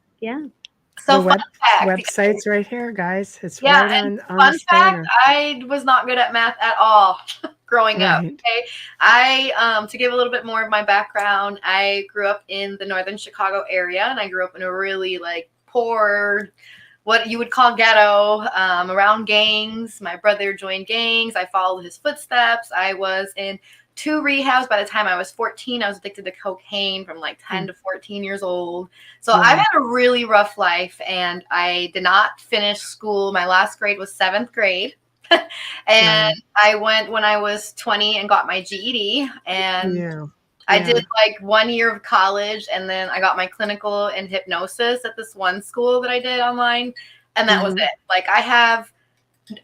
So the website's right here, guys. It's right on fun fact, I was not good at math at all growing up. Okay. I to give a little bit more of my background, I grew up in the northern Chicago area, and I grew up in a really like poor, what you would call ghetto, around gangs. My brother joined gangs. I followed his footsteps. I was in 2 rehabs by the time I was 14. I was addicted to cocaine from like 10 to 14 years old. So I've had a really rough life, and I did not finish school. My last grade was 7th grade. And I went when I was 20 and got my GED, and I did like 1 year of college, and then I got my clinical in hypnosis at this one school that I did online. And that was it. Like I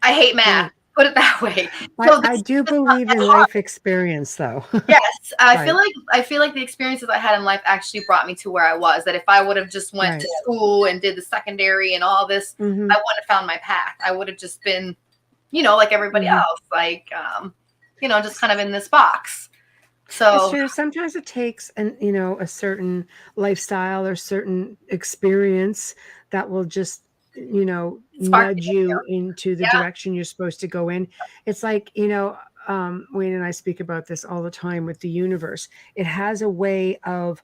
hate math. Put it that way. So I do believe in life experience, though. Yes, I feel like the experiences I had in life actually brought me to where I was. That if I would have just went to school and did the secondary and all this, I wouldn't have found my path. I would have just been, you know, like everybody else, like, you know, just kind of in this box. So it's true. Sometimes it takes a certain lifestyle or certain experience that will just nudge you into the direction you're supposed to go in. It's like, Wayne and I speak about this all the time with the universe. It has a way of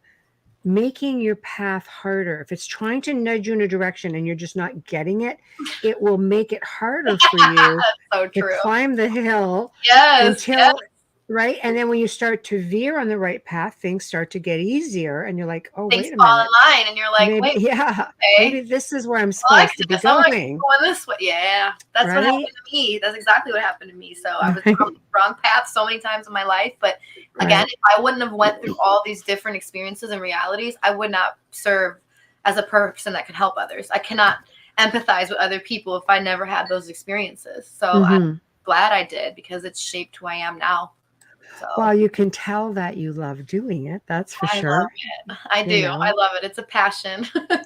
making your path harder. If it's trying to nudge you in a direction and you're just not getting it, it will make it harder for you to climb the hill until right. And then when you start to veer on the right path, things start to get easier. And you're like, oh, things wait a fall minute. in line, and you're like, maybe, maybe this is where I'm supposed to be going. Going this way. Yeah. That's what happened to me. That's exactly what happened to me. So I was on the wrong path so many times in my life. But again, if I wouldn't have went through all these different experiences and realities, I would not serve as a person that could help others. I cannot. empathize with other people if I never had those experiences. So Mm-hmm. I'm glad I did, because it's shaped who I am now. So Well, you can tell that you love doing it. That's for I sure. love it. I do. You know. I love it. It's a passion.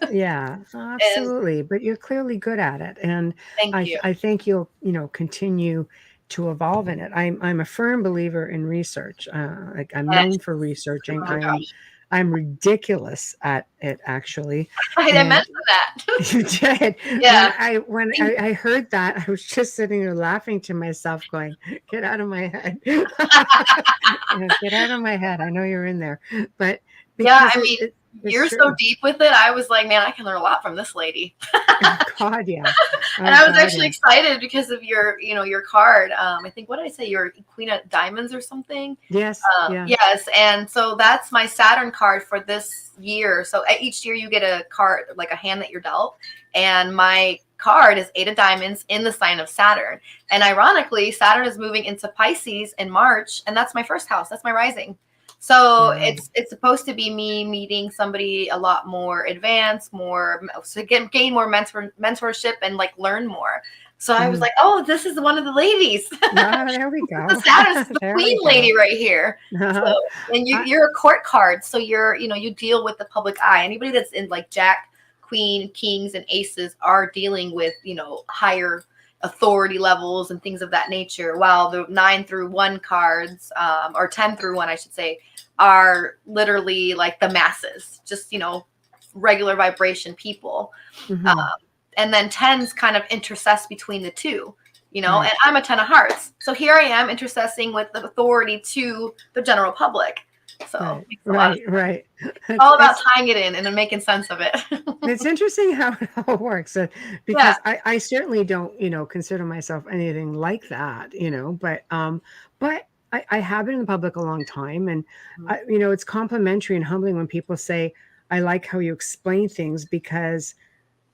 Yeah, And absolutely. But you're clearly good at it, and thank you. I think you'll continue to evolve in it. I'm a firm believer in research. Like I'm known for researching. Oh my gosh. I'm ridiculous at it, actually. I And mentioned that. you did. Yeah. When I heard that, I was just sitting there laughing to myself, going, "Get out of my head! Get out of my head! I know you're in there." But Yeah, because I mean, it's you're true. so deep with it. I was like, man, I can learn a lot from this lady. Oh, God, yeah. Oh, And I was God, actually yeah. excited because of your card. I think, what did I say? You're Queen of Diamonds or something. Yes. Yeah. Yes, and so that's my Saturn card for this year. So each year you get a card, like a hand that you're dealt, and my card is 8 of Diamonds in the sign of Saturn. And ironically, Saturn is moving into Pisces in March, and that's my first house. That's my rising. So Wow. it's supposed to be me meeting somebody a lot more advanced, gain more mentorship and like learn more. So I was like, oh, this is one of the ladies. Ah, there we go. The status, the There queen we go. lady right here. So, and you're a court card, so you deal with the public eye. Anybody that's in like Jack, Queen, Kings, and Aces are dealing with higher authority levels and things of that nature. While the 9 through 1 cards, or 10 through 1, I should say, are literally like the masses, just regular vibration people. Mhm. And then 10s kind of intercess between the two. Right. And I'm a 10 of hearts. So here I am intercessing with the authority to the general public. So right. It's all about tying it in and then making sense of it. It's interesting how it all works, because I certainly don't, consider myself anything like that, but I have been in the public a long time, and it's complimentary and humbling when people say, I like how you explain things, because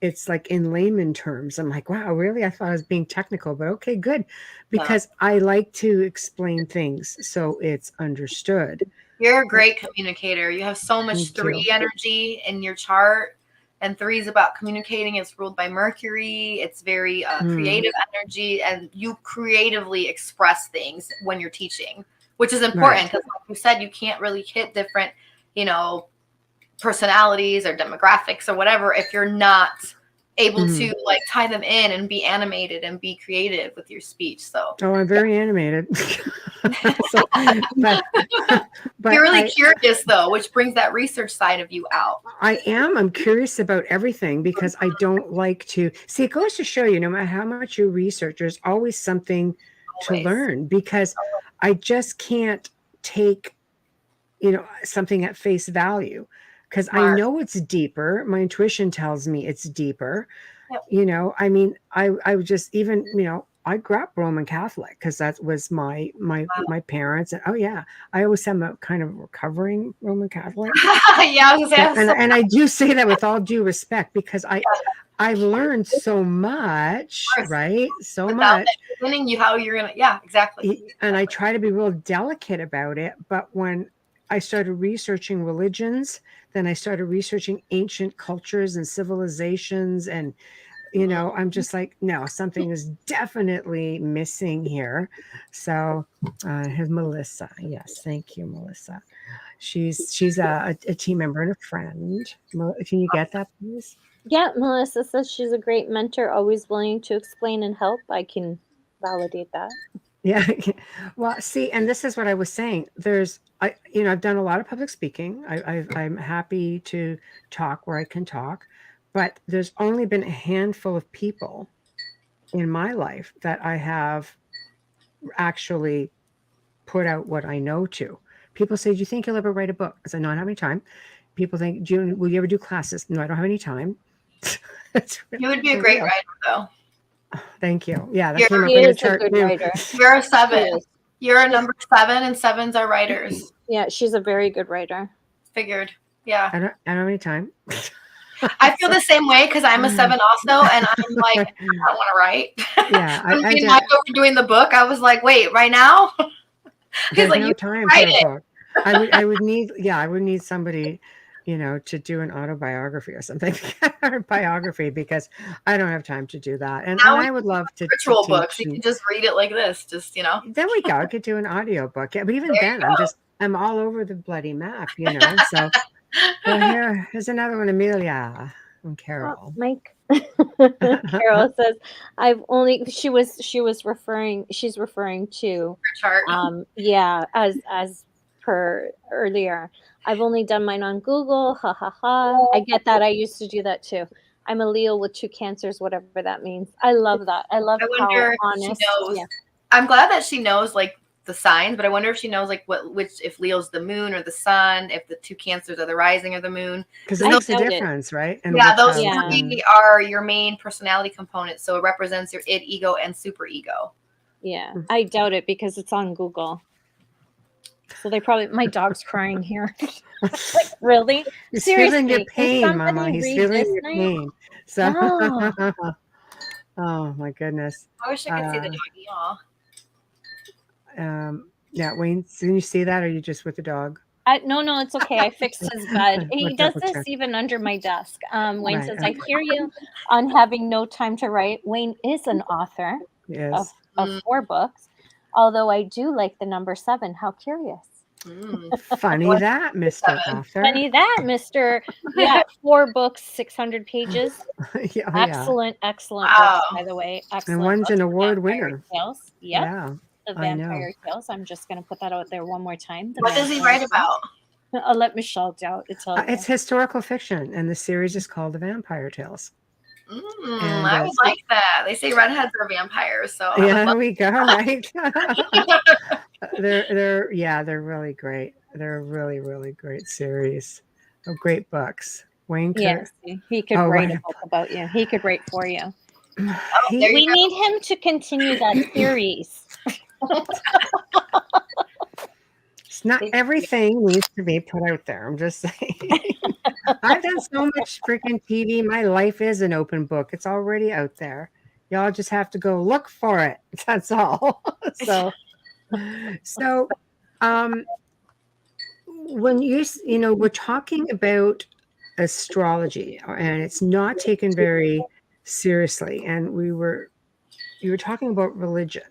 it's like in layman terms. I'm like, wow, really? I thought I was being technical, but okay, good. Because I like to explain things so it's understood. You're a great communicator. You have so much 3 energy in your chart, and 3 is about communicating. It's ruled by Mercury. It's very creative energy, and you creatively express things when you're teaching, which is important because, like you said, you can't really hit different, personalities or demographics or whatever if you're not able to like tie them in and be animated and be creative with your speech. So I'm very animated. But you're really curious though, which brings that research side of you out. I'm curious about everything, because I don't like to see. It goes to show you, no matter how much you research, there's always something to learn, because I just can't take something at face value, because I know it's deeper. My intuition tells me it's deeper. Yep. I mean, I would just even, I grew up Roman Catholic because that was my parents. And I always am a kind of recovering Roman Catholic. Yeah, I was gonna say, and I do say that with all due respect, because I've learned so much, right? So without much. Beginning you how you're gonna, exactly. And I try to be real delicate about it, but when I started researching religions, then I started researching ancient cultures and civilizations, and I'm just like, no, something is definitely missing here. So here's Melissa. Yes, thank you, Melissa. She's a team member and a friend. Can you get that, please? Yeah, Melissa says she's a great mentor, always willing to explain and help. I can validate that. Yeah. Well, see, and this is what I was saying. I've done a lot of public speaking. I'm happy to talk where I can talk, but there's only been a handful of people in my life that I have actually put out what I know to. People say, do you think you'll ever write a book? I said, no, I don't have any time. People think, will you ever do classes? No, I don't have any time. You would be a great writer, though. Thank you. Yeah, that came up in the chart too. You're a 7. You're a number 7, and 7s are writers. Yeah, she's a very good writer. Figured. Yeah. I don't have any time. I feel the same way because I'm a 7 also, and I'm like, I don't want to write. Yeah, I mean, Micah were doing the book. I was like, wait, right now? There's like, no time for a book. I would need somebody, to do an autobiography or something, or biography, because I don't have time to do that. And Now we I would love to ritual books. teach. You can just read it like this, just There we go. I could do an audio book. Yeah, but even There then, I'm all over the bloody map, So, well, here's another one, Amelia from Carol. Mike. Carol says, she's referring to chart. As per earlier. I've only done mine on Google. Ha ha ha. I get that. I used to do that too. I'm a Leo with 2 cancers, whatever that means. I love that. I love how honest. She knows. Yeah. I'm glad that she knows like the signs, but I wonder if she knows like if Leo's the moon or the sun, if the 2 cancers are the rising or the moon. Because it makes a difference, right? And those 3 are your main personality components. So it represents your id, ego, and super ego. Yeah, I doubt it because it's on Google. So they probably, my dog's crying here. Like, really? He's Seriously, feeling your pain, Mama. He's feeling your pain. So, oh my goodness. I wish I could see the doggy. Aw. Yeah, Wayne, can you see that, or are you just with the dog? No, it's okay. I fixed his bed. He does this even under my desk. Wayne says, I hear you on having no time to write. Wayne is an author of 4 books, although I do like the number 7. How curious. Funny that, Mr. Author. Funny that, Mr. Yeah, 4 books, 600 pages. Excellent books, by the way. Excellent. And one's an award winner. Tales. Yep. Yeah. The Vampire Tales. I'm just going to put that out there one more time. What does he write about? I'll let Michelle tell you. It's historical fiction, and the series is called The Vampire Tales. I would like that. They say redheads are vampires, so there we go. Right? They're really great. They're a really, really great series of great books. Wayne, yes, he could write a book about you. He could write for you. We need him to continue that series. It's not everything needs to be put out there. I'm just saying. I've done so much freaking TV. My life is an open book. It's already out there. Y'all just have to go look for it. That's all. So when we're talking about astrology, and it's not taken very seriously, and you were talking about religion.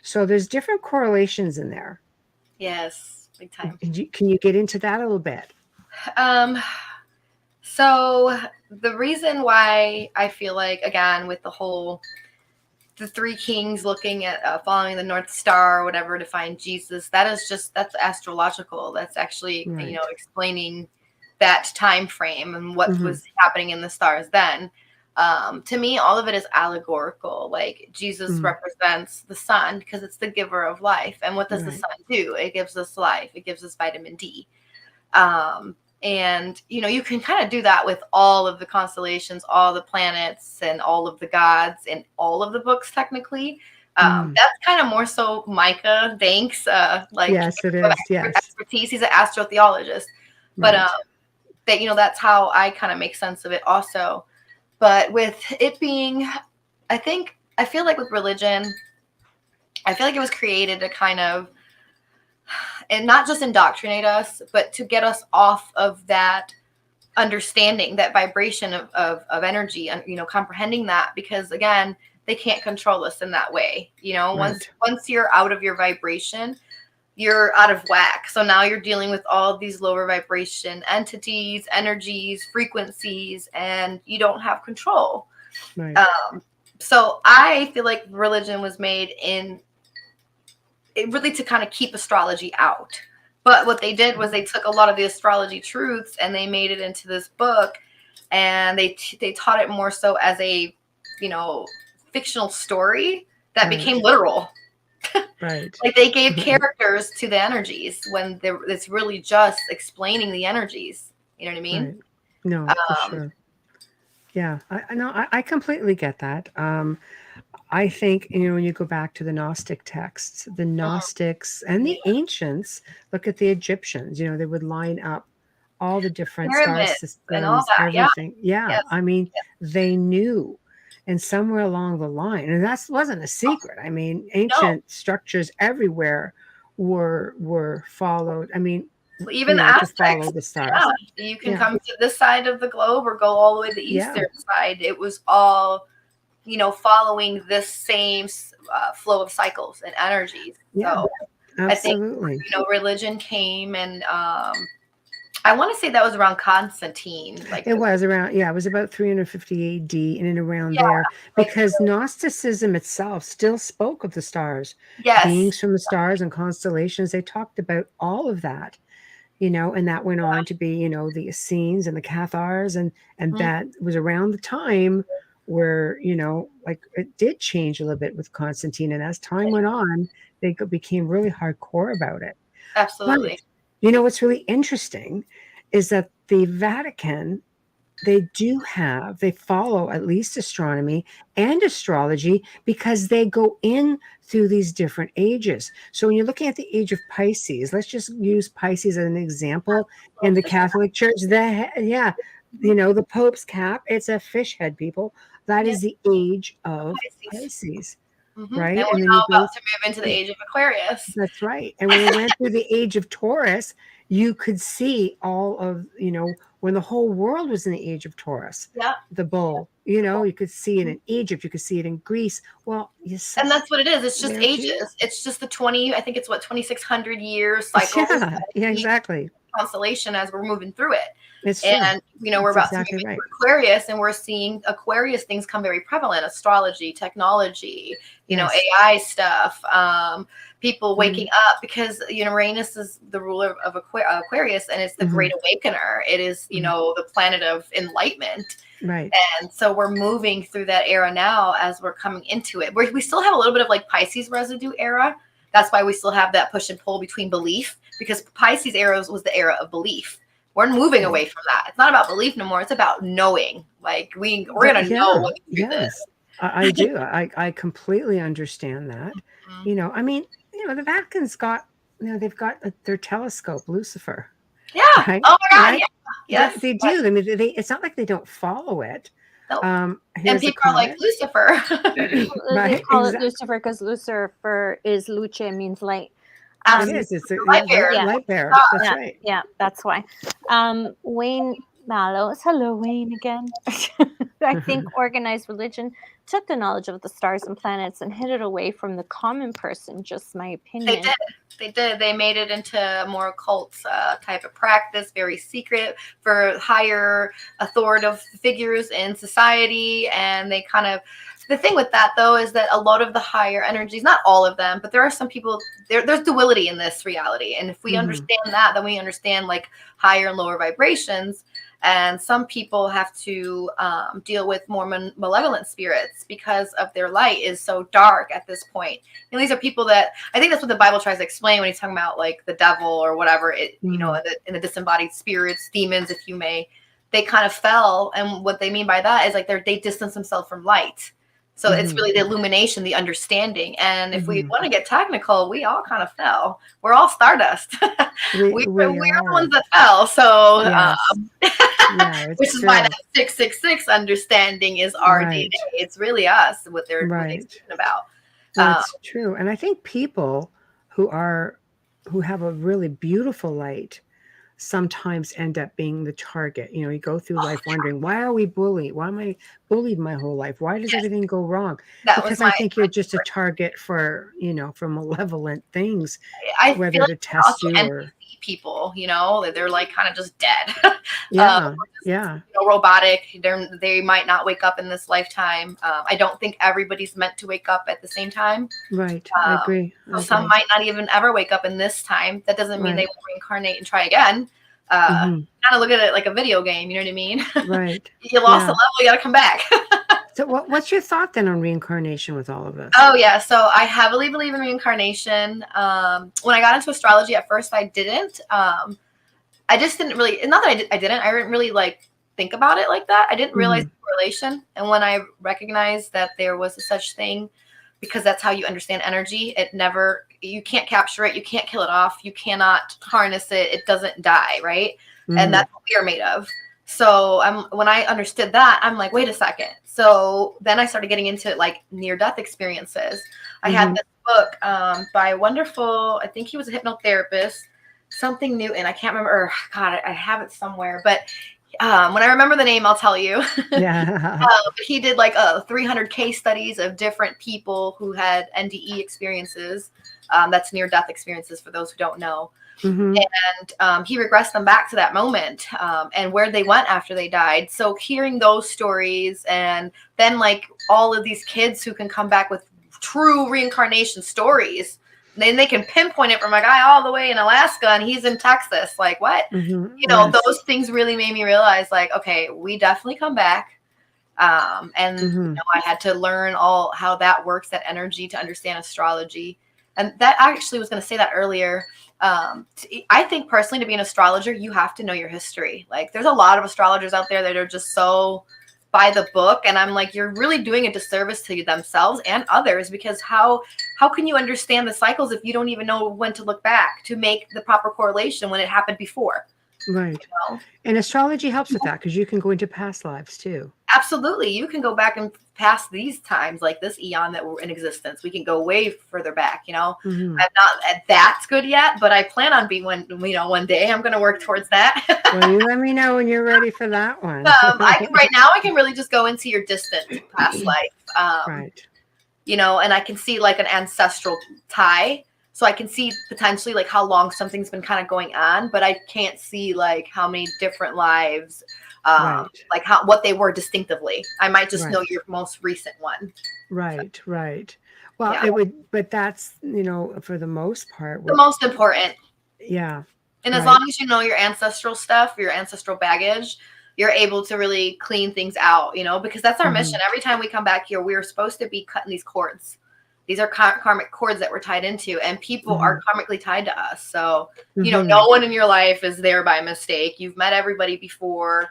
So there's different correlations in there. Yes, big time. Can you get into that a little bit? So the reason why I feel like, again, with the 3 kings looking at following the North Star or whatever to find Jesus, that's astrological. That's actually, explaining that time frame and what was happening in the stars then. To me, all of it is allegorical. Like Jesus represents the sun because it's the giver of life. And what does the sun do? It gives us life. It gives us vitamin D. And, you can kind of do that with all of the constellations, all the planets, and all of the gods in all of the books, technically. That's kind of more so Micah, Dank's, yes, it is. Yes. Expertise. He's an astrotheologist. But that's how I kind of make sense of it also. But with it being, I feel like with religion, I feel like it was created to kind of, and not just indoctrinate us, but to get us off of that understanding, that vibration of energy, and, comprehending that, because again, they can't control us in that way. Once you're out of your vibration, you're out of whack. So now you're dealing with all these lower vibration entities, energies, frequencies, and you don't have control. Right. So I feel like religion was made really to kind of keep astrology out. But what they did was they took a lot of the astrology truths and they made it into this book, and they taught it more so as a, fictional story that became literal. Right. Like they gave characters to the energies when it's really just explaining the energies. You know what I mean? Right. No, for sure. Yeah, I completely get that. I think, when you go back to the Gnostic texts, the Gnostics and the ancients, look at the Egyptians, they would line up all the different star systems and all that, everything. Yeah. Yes. I mean, they knew. And somewhere along the line, and that wasn't a secret. I mean, ancient structures everywhere were followed. I mean, even the to follow aspects. the stars. Yeah, you can come to this side of the globe or go all the way to the eastern side. It was all, following this same flow of cycles and energies. Yeah, so absolutely. I think, religion came, and I want to say that was around Constantine. It was around, it was about 350 AD, in and around there, because Gnosticism itself still spoke of the stars, beings from the stars and constellations. They talked about all of that, and that went on to be, the Essenes and the Cathars, and that was around the time where, it did change a little bit with Constantine. And as time went on, they became really hardcore about it. Absolutely. But, what's really interesting is that the Vatican, they follow at least astronomy and astrology, because they go in through these different ages. So when you're looking at the age of Pisces, let's just use Pisces as an example. In the Catholic Church, the Pope's cap, it's a fish head, people. That is the age of Pisces. Right. And we're now about to move into the age of Aquarius. That's right. And when we went through the age of Taurus, you could see all of, when the whole world was in the age of Taurus, the bull, you could see it in Egypt, you could see it in Greece. Well, and that's what it is. It's just ages. It's just the 2600 years cycle. Yeah, exactly. Constellation as we're moving through it. And we're about to move into Aquarius, and we're seeing Aquarius things come very prevalent: astrology, technology, AI stuff, people waking up, because Uranus is the ruler of Aquarius, and it's the great awakener. It is the planet of enlightenment. Right. And so we're moving through that era now as we're coming into it. We still have a little bit of like Pisces residue era. That's why we still have that push and pull between belief, because Pisces era was the era of belief. We're moving away from that. It's not about belief no more. It's about knowing. Like we're going to know what this. I do. I completely understand that. I mean, the Vatican's got, they've got their telescope, Lucifer. Yeah. Right? Oh my God. Right? Yeah. Yes. They do. I mean, it's not like they don't follow it. Nope. And people are like, Lucifer. They call it Lucifer because Lucifer is luce, means light. It is. It's light bearer. That's right. Yeah, that's why. Wayne Mallows, hello Wayne again. I think organized religion took the knowledge of the stars and planets and hid it away from the common person. Just my opinion. They did. They made it into a more occult type of practice, very secret for higher authoritative figures in society, and they kind of. The thing with that, though, is that a lot of the higher energies, not all of them, but there are some people, there's duality in this reality. And if we understand that, then we understand like higher and lower vibrations. And some people have to deal with more malevolent spirits because of their light is so dark at this point. And these are people that, I think that's what the Bible tries to explain when he's talking about like the devil or whatever, in the disembodied spirits, demons, if you may, they kind of fell. And what they mean by that is like they distance themselves from light. So it's really the illumination, the understanding. And if we want to get technical, we all kind of fell. We're all stardust. We're the ones that fell. So, which is why that 666 understanding is our DNA. It's really us, what they're talking about. That's true. And I think people who have a really beautiful light sometimes end up being the target. You go through life wondering, why are we bullied? Why am I bullied my whole life? Why does everything go wrong? Because I think you're just a target for, for malevolent things, whether to test you or people, they're like kind of just dead. Robotic. They might not wake up in this lifetime. I don't think everybody's meant to wake up at the same time. Right. I agree. Some might not even ever wake up in this time. That doesn't mean they will reincarnate and try again. Kind of look at it like a video game. You know what I mean? Right. You lost a level, you got to come back. So what's your thought then on reincarnation with all of this? Oh, yeah. So I heavily believe in reincarnation. When I got into astrology at first, I didn't. I just didn't really, not that I didn't really like think about it like that. I didn't realize the correlation. And when I recognized that there was a such thing, because that's how you understand energy, you can't capture it. You can't kill it off. You cannot harness it. It doesn't die. Right. And that's what we are made of. So when I understood that, I'm like, wait a second. So then I started getting into like near-death experiences. I had this book by a wonderful, I think he was a hypnotherapist, something Newton. I can't remember. Or, God, I have it somewhere. But when I remember the name, I'll tell you. Yeah. He did 300 case studies of different people who had NDE experiences. That's near-death experiences for those who don't know. Mm-hmm. And he regressed them back to that moment and where they went after they died. So hearing those stories, and then all of these kids who can come back with true reincarnation stories, then they can pinpoint it from a guy all the way in Alaska and he's in Texas. Like, what? Mm-hmm. Yes. Those things really made me realize, okay, we definitely come back. And Mm-hmm. I had to learn how that works, that energy, to understand astrology. And that actually was going to say that earlier. I think personally, to be an astrologer, you have to know your history. There's a lot of astrologers out there that are just so by the book, and I'm you're really doing a disservice to themselves and others, because how can you understand the cycles if you don't even know when to look back to make the proper correlation when it happened before? Right. And astrology helps with that, because you can go into past lives too. Absolutely. You can go back and past these times, like this eon that we're in existence. We can go way further back, Mm-hmm. I'm not that good yet, but I plan on being one day. I'm going to work towards that. Well, you let me know when you're ready for that one. Right now I can really just go into your distant past life. Right. And I can see an ancestral tie. So I can see potentially how long something's been kind of going on, but I can't see how many different lives, right. what they were distinctively. I might just Right. know your most recent one. Right. Right. Well, Yeah. it would, but that's, for the most part, The most important. Yeah. And as Right. long as you know your ancestral stuff, your ancestral baggage, you're able to really clean things out, because that's our Mm-hmm. mission. Every time we come back here, we're supposed to be cutting these cords. These are karmic cords that we're tied into, and people Mm-hmm. are karmically tied to us. So, Mm-hmm. no one in your life is there by mistake. You've met everybody before,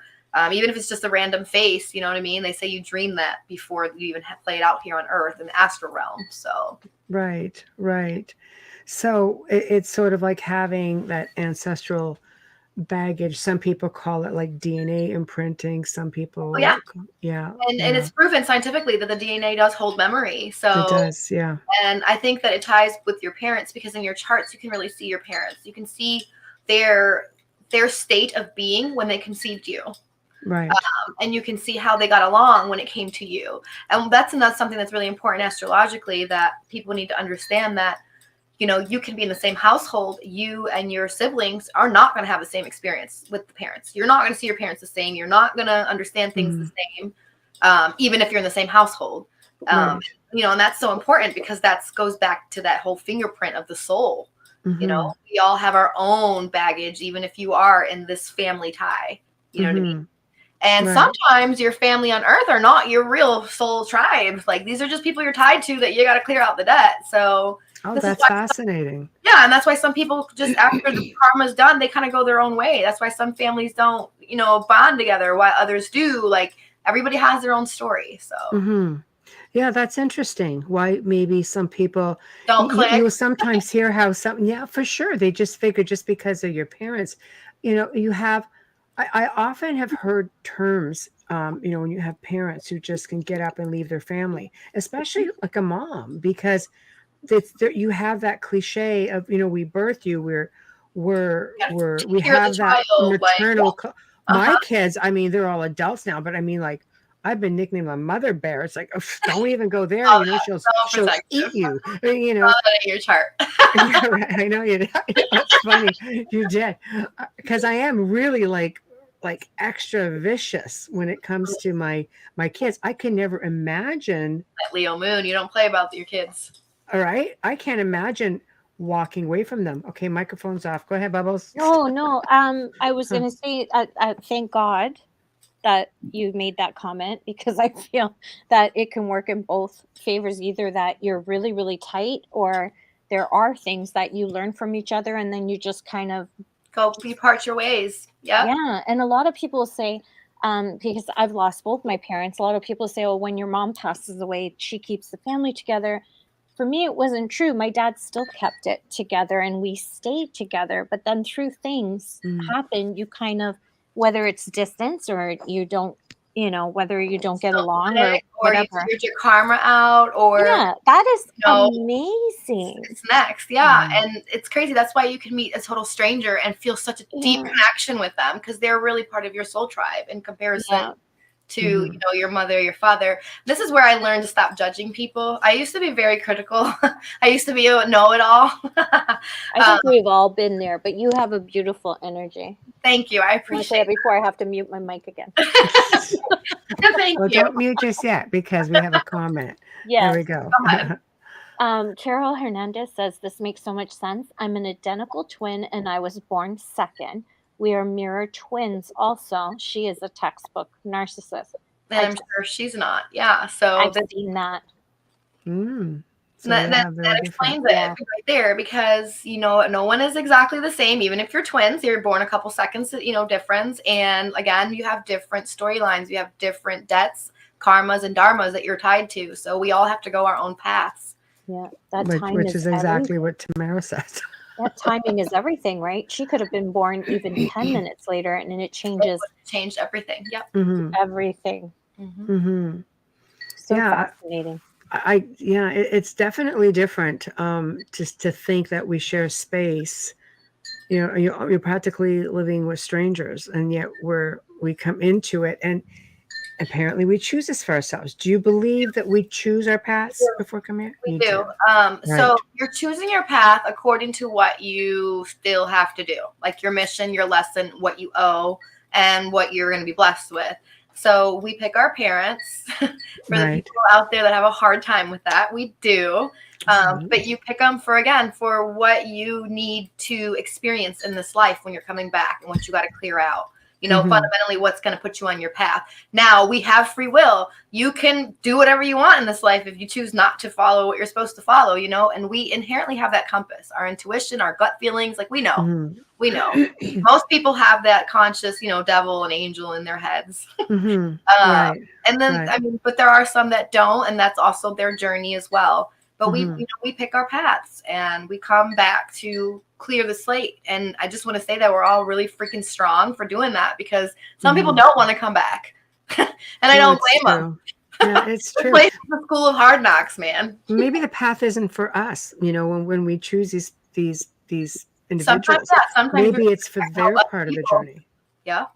even if it's just a random face, you know what I mean? They say you dream that before you even have played out here on Earth in the astral realm. So, Right. Right. So it's sort of like having that ancestral baggage. Some people call it DNA imprinting. Some people, yeah. Yeah. And it's proven scientifically that the DNA does hold memory. So it does, yeah. And I think that it ties with your parents, because in your charts, you can really see your parents. You can see their state of being when they conceived you. Right. And you can see how they got along when it came to you. And that's something that's really important astrologically, that people need to understand, that, you can be in the same household. You and your siblings are not going to have the same experience with the parents. You're not going to see your parents the same. You're not going to understand things the same, even if you're in the same household. Right. And that's so important, because that goes back to that whole fingerprint of the soul. Mm-hmm. We all have our own baggage, even if you are in this family tie, you know what I mean? And Right. sometimes your family on Earth are not your real soul tribe. These are just people you're tied to that you got to clear out the debt. So that's fascinating. Yeah. And that's why some people, just after the karma's done, they kind of go their own way. That's why some families don't, bond together, while others do. Everybody has their own story. So yeah, that's interesting. Why maybe some people don't click. You'll sometimes hear how yeah, for sure. They just figure just because of your parents, you have, I often have heard terms, when you have parents who just can get up and leave their family, especially like a mom, because you have that cliche of, we birthed you, we have that maternal. My kids, they're all adults now, but I've been nicknamed my mother bear. It's oh, don't even go there. She'll eat you. Your chart. Yeah, right. I know you did. That's funny. You did, because I am really like extra vicious when it comes to my kids. I can never imagine that Leo moon. You don't play about your kids. All right, I can't imagine walking away from them. Okay, microphone's off. Go ahead, Bubbles. No. I was going to say, thank God that you made that comment, because I feel that it can work in both favors, either that you're really, really tight, or there are things that you learn from each other, and then you just kind of go depart your ways. Yeah. And a lot of people say, because I've lost both my parents, a lot of people say, oh, when your mom passes away, she keeps the family together. For me, it wasn't true. My dad still kept it together, and we stayed together. But then through things happen, you kind of, whether it's distance or you don't you know, whether you don't get So, along or or you whatever. cleared your karma out, or Yeah, that is you know, amazing. it's next. Yeah. Mhm. And it's crazy. That's why you can meet a total stranger and feel such a deep Yeah. connection with them, because they're really part of your soul tribe in comparison Yeah. to Mhm. you know, your mother, your father. This is where I learned to stop judging people. I used to be very critical. I used to be a know-it-all. I think we've all been there, but you have a beautiful energy. Thank you. I I want to say appreciate that before I have to mute my mic again. it. Thank Well, you. don't mute just yet because we have a comment. There Yes. we go. Go ahead. Carol Hernandez says, this makes so much sense. I'm an identical twin and I was born second. We are mirror twins also. She is a textbook narcissist. And I'm sure she's not. Yeah. So I've seen that. Mm. So that, yeah, that, very that different. explains it Yeah. right there, because you know, no one is exactly the same. Even if you're twins, you're born a couple seconds, you know, difference. And again, you have different storylines, you have different debts, karmas, and dharmas that you're tied to. So we all have to go our own paths. Yeah. That time Which is is exactly everything. what Tamara says. That timing is everything, right? She could have been born even 10 minutes later and it changes Changed everything. Yep. Mhm. everything. Mm-hmm. Mhm. So Yeah. fascinating. It's definitely different. Just to think that we share space. You know, you're practically living with strangers, and yet we come into it, and apparently we choose this for ourselves. Do you believe that we choose our paths before coming here? We You do. Right. So you're choosing your path according to what you still have to do, like your mission, your lesson, what you owe, and what you're going to be blessed with. So we pick our parents. For the Right. people out there that have a hard time with that, we do. But you pick them for what you need to experience in this life when you're coming back, and what you got to clear out. You know, Mhm. fundamentally what's going to put you on your path. Now, we have free will. You can do whatever you want in this life if you choose not to follow what you're supposed to follow, you know, and we inherently have that compass, our intuition, our gut feelings. Like we know. Mhm. We know. Most people have that conscious, you know, devil and angel in their heads. Mhm. Right. And then, Right. I mean, but there are some that don't, and that's also their journey as well. But we, you Mhm. know, we pick our paths and we come back to clear the slate. And I just want to say that we're all really freaking strong for doing that, because some people Mhm. don't want to come back. And I No, don't it's blame them. true. Yeah, it's This true. place is the school of hard knocks, man. Maybe the path isn't for us, you know, when we choose these Sometimes, individuals. yeah, sometimes Maybe you're it's for trying to help their other part of the people. journey. Yeah.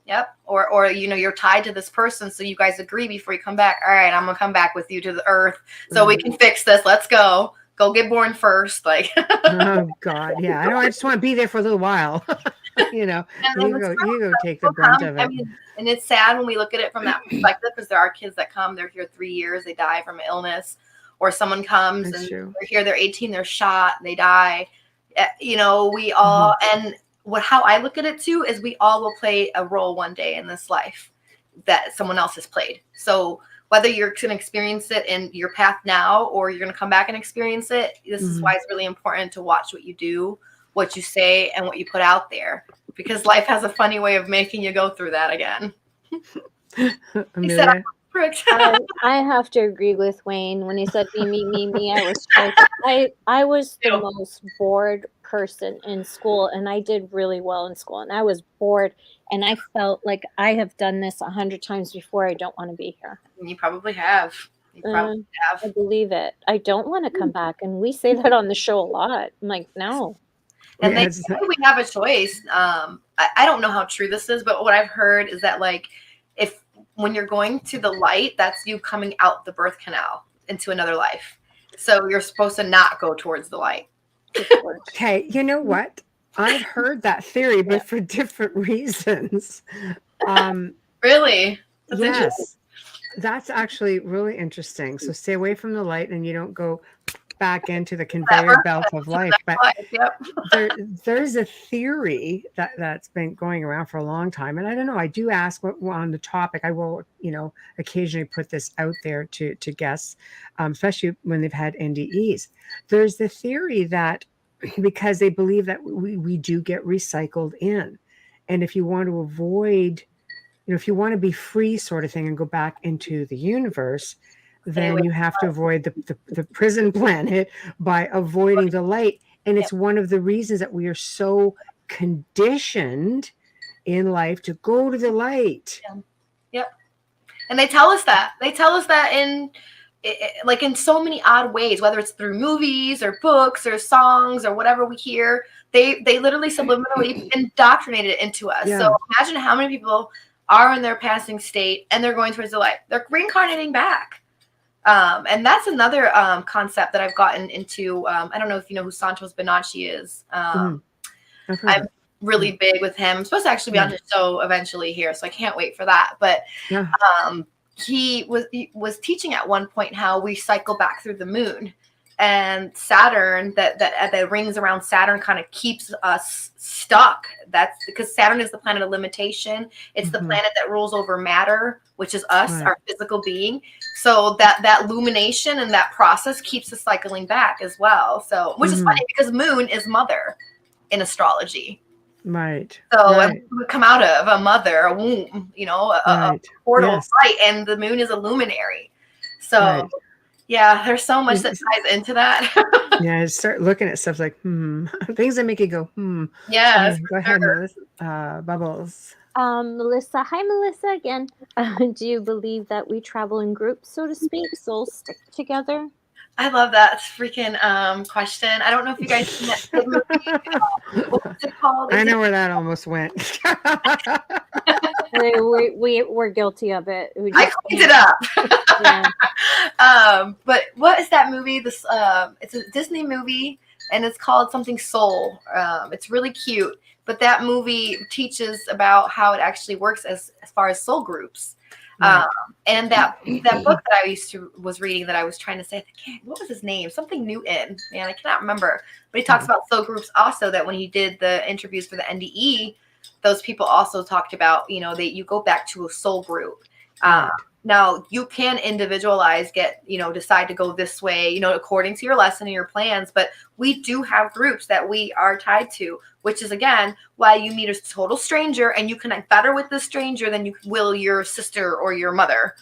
Yep. Or you know, you're tied to this person, so you guys agree before you come back. All right, I'm gonna come back with you to the earth so we can fix this. Let's go. Go get born first. Like Oh God, yeah. I know. I just want to be there for a little while. You know, and then you go take the people brunt come. of I it. mean, and it's sad when we look at it from that perspective, because there are kids that come, they're here 3 years, they die from illness, or someone comes That's and true. they're here, they're 18, they're shot, they die. You know, we all and how I look at it too is we all will play a role one day in this life that someone else has played. So whether you're going to experience it in your path now, or you're going to come back and experience it, this is why it's really important to watch what you do, what you say, and what you put out there, because life has a funny way of making you go through that again. He said, I'm a prick. I have to agree with Wayne when he said me. I was the most bored person in school, and I did really well in school, and I was bored, and I felt like I have done this 100 times before. I don't want to be here. You probably have. You probably have. I believe it. I don't want to come back, and we say that on the show a lot. I'm like, no. And Yeah, they say we have a choice. I don't know how true this is, but what I've heard is that, like, when you're going to the light, that's you coming out the birth canal into another life. So you're supposed to not go towards the light. Okay, you know what? I've heard that theory, but for different reasons. Really? That's interesting. Yes, that's actually really interesting. So stay away from the light, and you don't go back into the conveyor belt of life. But Yep. there's a theory that's been going around for a long time, and I don't know. I do ask on the topic. I will, you know, occasionally put this out there to guests, especially when they've had NDEs. There's the theory that because they believe that we do get recycled in, and if you want to avoid, you know, if you want to be free, sort of thing, and go back into the universe, then you have to avoid the prison planet by avoiding the light. And it's one of the reasons that we are so conditioned in life to go to the light. Yep. And they tell us that. They tell us that in like in so many odd ways, whether it's through movies or books or songs or whatever we hear. They literally subliminally indoctrinated it into us. Yeah. So imagine how many people are in their passing state and they're going towards the light. They're reincarnating back. And that's another concept that I've gotten into. I don't know if you know who Santos Bonacci is. I'm really big with him. I'm supposed to actually be on his show eventually here, so I can't wait for that. But he was teaching at one point how we cycle back through the moon, and Saturn, that rings around Saturn kind of keeps us stuck. That's because Saturn is the planet of limitation. It's the planet that rules over matter, which is us, our physical being. So that illumination and that process keeps us cycling back as well. So, which is funny because moon is mother in astrology. Right. So we come out of a mother, a womb, a portal of light, and the moon is a luminary. So yeah, there's so much that ties into that. Yeah, I start looking at stuff like, things that make you go, Yes. Go ahead, Melissa. Bubbles. Melissa. Hi, Melissa again. Do you believe that we travel in groups, so to speak? Souls stick together? I love that freaking question. I don't know if you guys seen that kid movie. What was it called? I know where that almost went. We're guilty of it. I cleaned it up. But what is that movie? This it's a Disney movie, and it's called something Soul. It's really cute. But that movie teaches about how it actually works as far as soul groups. And that book that I was reading that I was trying to say, what was his name? Something Newton. Man, I cannot remember. But he talks about soul groups also, that when he did the interviews for the NDE, those people also talked about, that you go back to a soul group. Now you can individualize, decide to go this way, according to your lesson and your plans. But we do have groups that we are tied to, which is, again, why you meet a total stranger and you connect better with the stranger than you will your sister or your mother.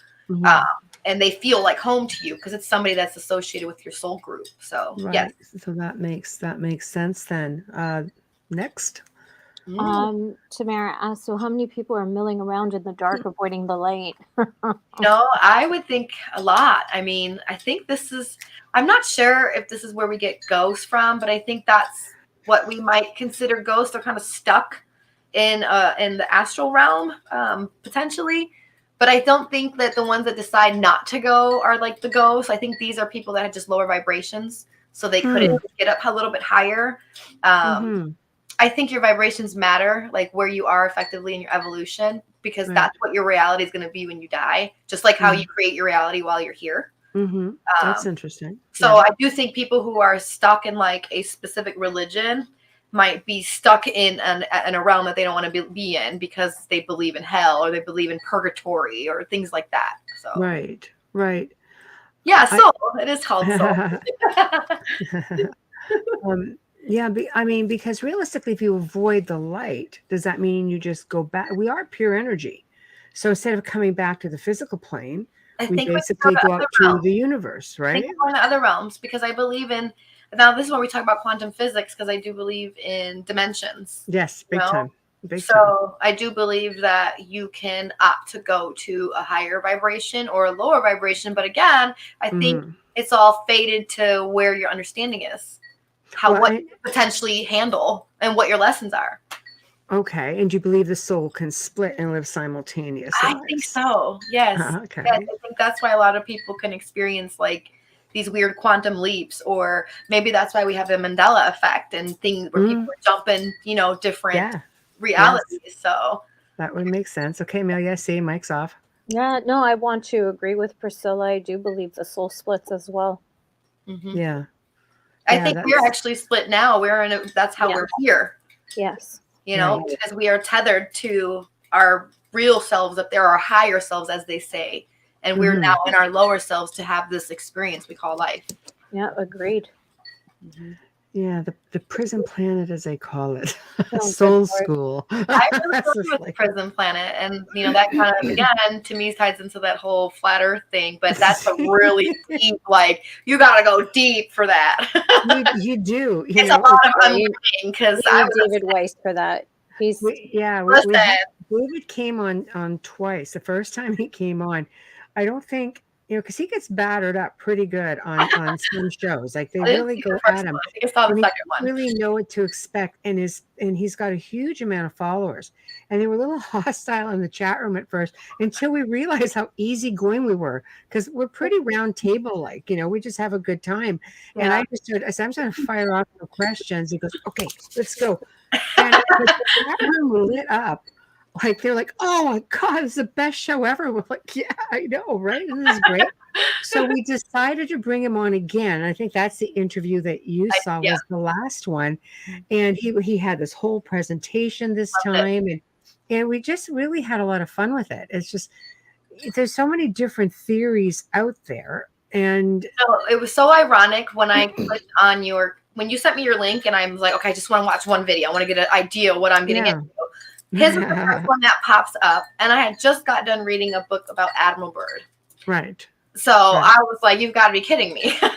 And they feel like home to you because it's somebody that's associated with your soul group. So, yes. So that makes sense then. Next. Tamara asked, so how many people are milling around in the dark avoiding the light? I would think a lot. I mean, I think I'm not sure if this is where we get ghosts from, but I think that's what we might consider ghosts. They're kind of stuck in the astral realm, potentially. But I don't think that the ones that decide not to go are like the ghosts. I think these are people that have just lower vibrations, so they couldn't get up a little bit higher. I think your vibrations matter, like where you are effectively in your evolution, because that's what your reality is going to be when you die, just like how you create your reality while you're here. That's interesting. So I do think people who are stuck in like a specific religion might be stuck in a realm that they don't want to be in because they believe in hell or they believe in purgatory or things like that. So Right. Yeah, soul. It is called soul. Yeah, because realistically, if you avoid the light, does that mean you just go back? We are pure energy. So instead of coming back to the physical plane, we basically go out to the universe, right? I think we're going to other realms because I believe in, now this is where we talk about quantum physics, because I do believe in dimensions. Yes, big time. So I do believe that you can opt to go to a higher vibration or a lower vibration. But again, I think it's all fated to where your understanding is. What you potentially handle and what your lessons are. Okay. And do you believe the soul can split and live simultaneously? I think so. Yes. Okay. Yes, I think that's why a lot of people can experience like these weird quantum leaps, or maybe that's why we have the Mandela effect and things where people are jumping, different realities. Yes. So that would make sense. Okay, Amelia, see, mic's off. Yeah, no, I want to agree with Priscilla. I do believe the soul splits as well. Yeah. I think we're actually split now. That's how we're here. Yes. Because we are tethered to our real selves up there, our higher selves, as they say. And we're now in our lower selves to have this experience we call life. Yeah, agreed. Yeah, the prison planet, as they call it. Soul school. I really love with the prison planet. And, that kind of, again, to me, ties into that whole flat earth thing. But that's a really deep, you got to go deep for that. You do. It's a lot of unlearning because I David Weiss for that. He's we had David came on twice. The first time he came on, I don't think, because he gets battered up pretty good on some shows. Like they really go at him. I think I saw the And second he one. really know what to expect, and he's got a huge amount of followers. And they were a little hostile in the chat room at first until we realized how easygoing we were, because we're pretty round table like, we just have a good time. And I said, I'm just going to fire off the questions. He goes, okay, let's go. And that room lit up. Like they're like, oh my God, it's the best show ever. We're like, yeah, I know, right? This is great. So we decided to bring him on again. I think that's the interview that you saw was the last one. And he had this whole presentation this time. And we just really had a lot of fun with it. It's just, there's so many different theories out there. And it was so ironic when I clicked on when you sent me your link and I was like, okay, I just want to watch one video. I want to get an idea of what I'm getting into. His was the first one that pops up, and I had just got done reading a book about Admiral Byrd. Right. So I was like, you've got to be kidding me. So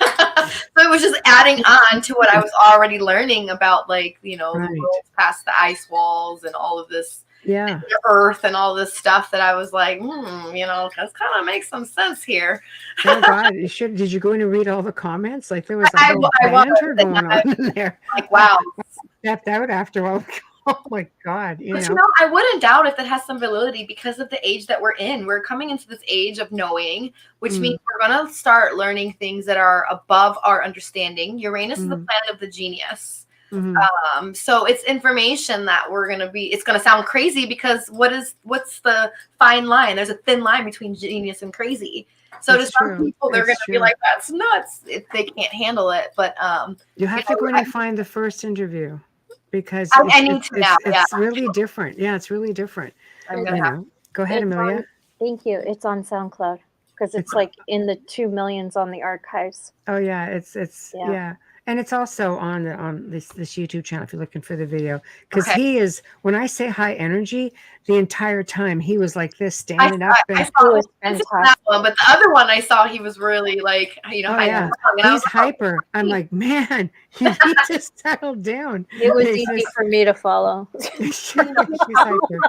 it was just adding on to what I was already learning about, like, the world past the ice walls and all of this, the Earth and all this stuff that I was like, that's kind of makes some sense here. Oh God, did you go in and read all the comments? Like there was a whole banter going on in there. Like, wow. Stepped out after all. Oh my God. But I wouldn't doubt if it has some validity because of the age that we're in. We're coming into this age of knowing, which means we're going to start learning things that are above our understanding. Uranus is the planet of the genius. So it's information that it's going to sound crazy because what's the fine line? There's a thin line between genius and crazy. So to some people, they're going to be like, that's nuts if they can't handle it. But you have to go in and find the first interview. Because it's really different. Yeah, it's really different. Go ahead, Amelia. Thank you. It's on SoundCloud because it's like in the 2 millions on the archives. Oh yeah, it's and it's also on this YouTube channel if you're looking for the video. Because he is, when I say high energy, the entire time he was like this, standing up. I saw that one, but the other one I saw, he was really like, he's hyper. I'm like, man, you need to settle down. It was easy for me to follow. She's hyper.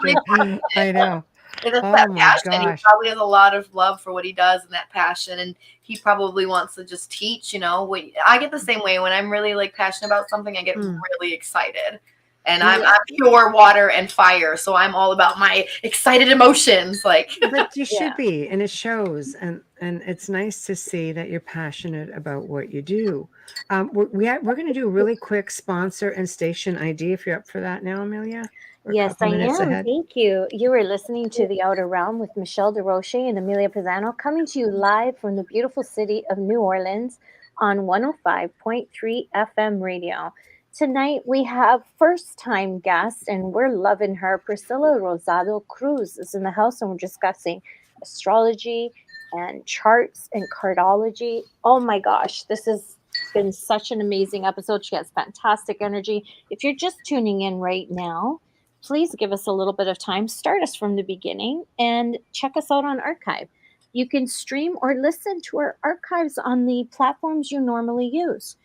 I know. And that's that passion. Gosh. He probably has a lot of love for what he does and that passion, and he probably wants to just teach. I get the same way when I'm really like passionate about something. I get really excited, and I'm pure water and fire, so I'm all about my excited emotions. Like, but you should be, and it shows. And it's nice to see that you're passionate about what you do. We're going to do a really quick sponsor and station ID if you're up for that now, Amelia. Yes, I am. Thank you. You are listening to The Outer Realm with Michelle DeRoche and Amelia Pisano, coming to you live from the beautiful city of New Orleans on 105.3 FM radio. Tonight we have first-time guest, and we're loving her. Priscilla Rosado-Cruz is in the house, and we're discussing astrology and charts and cardology. Oh my gosh, this has been such an amazing episode. She has fantastic energy. If you're just tuning in right now, please give us a little bit of time, start us from the beginning, and check us out on archive. You can stream or listen to our archives on the platforms you normally use.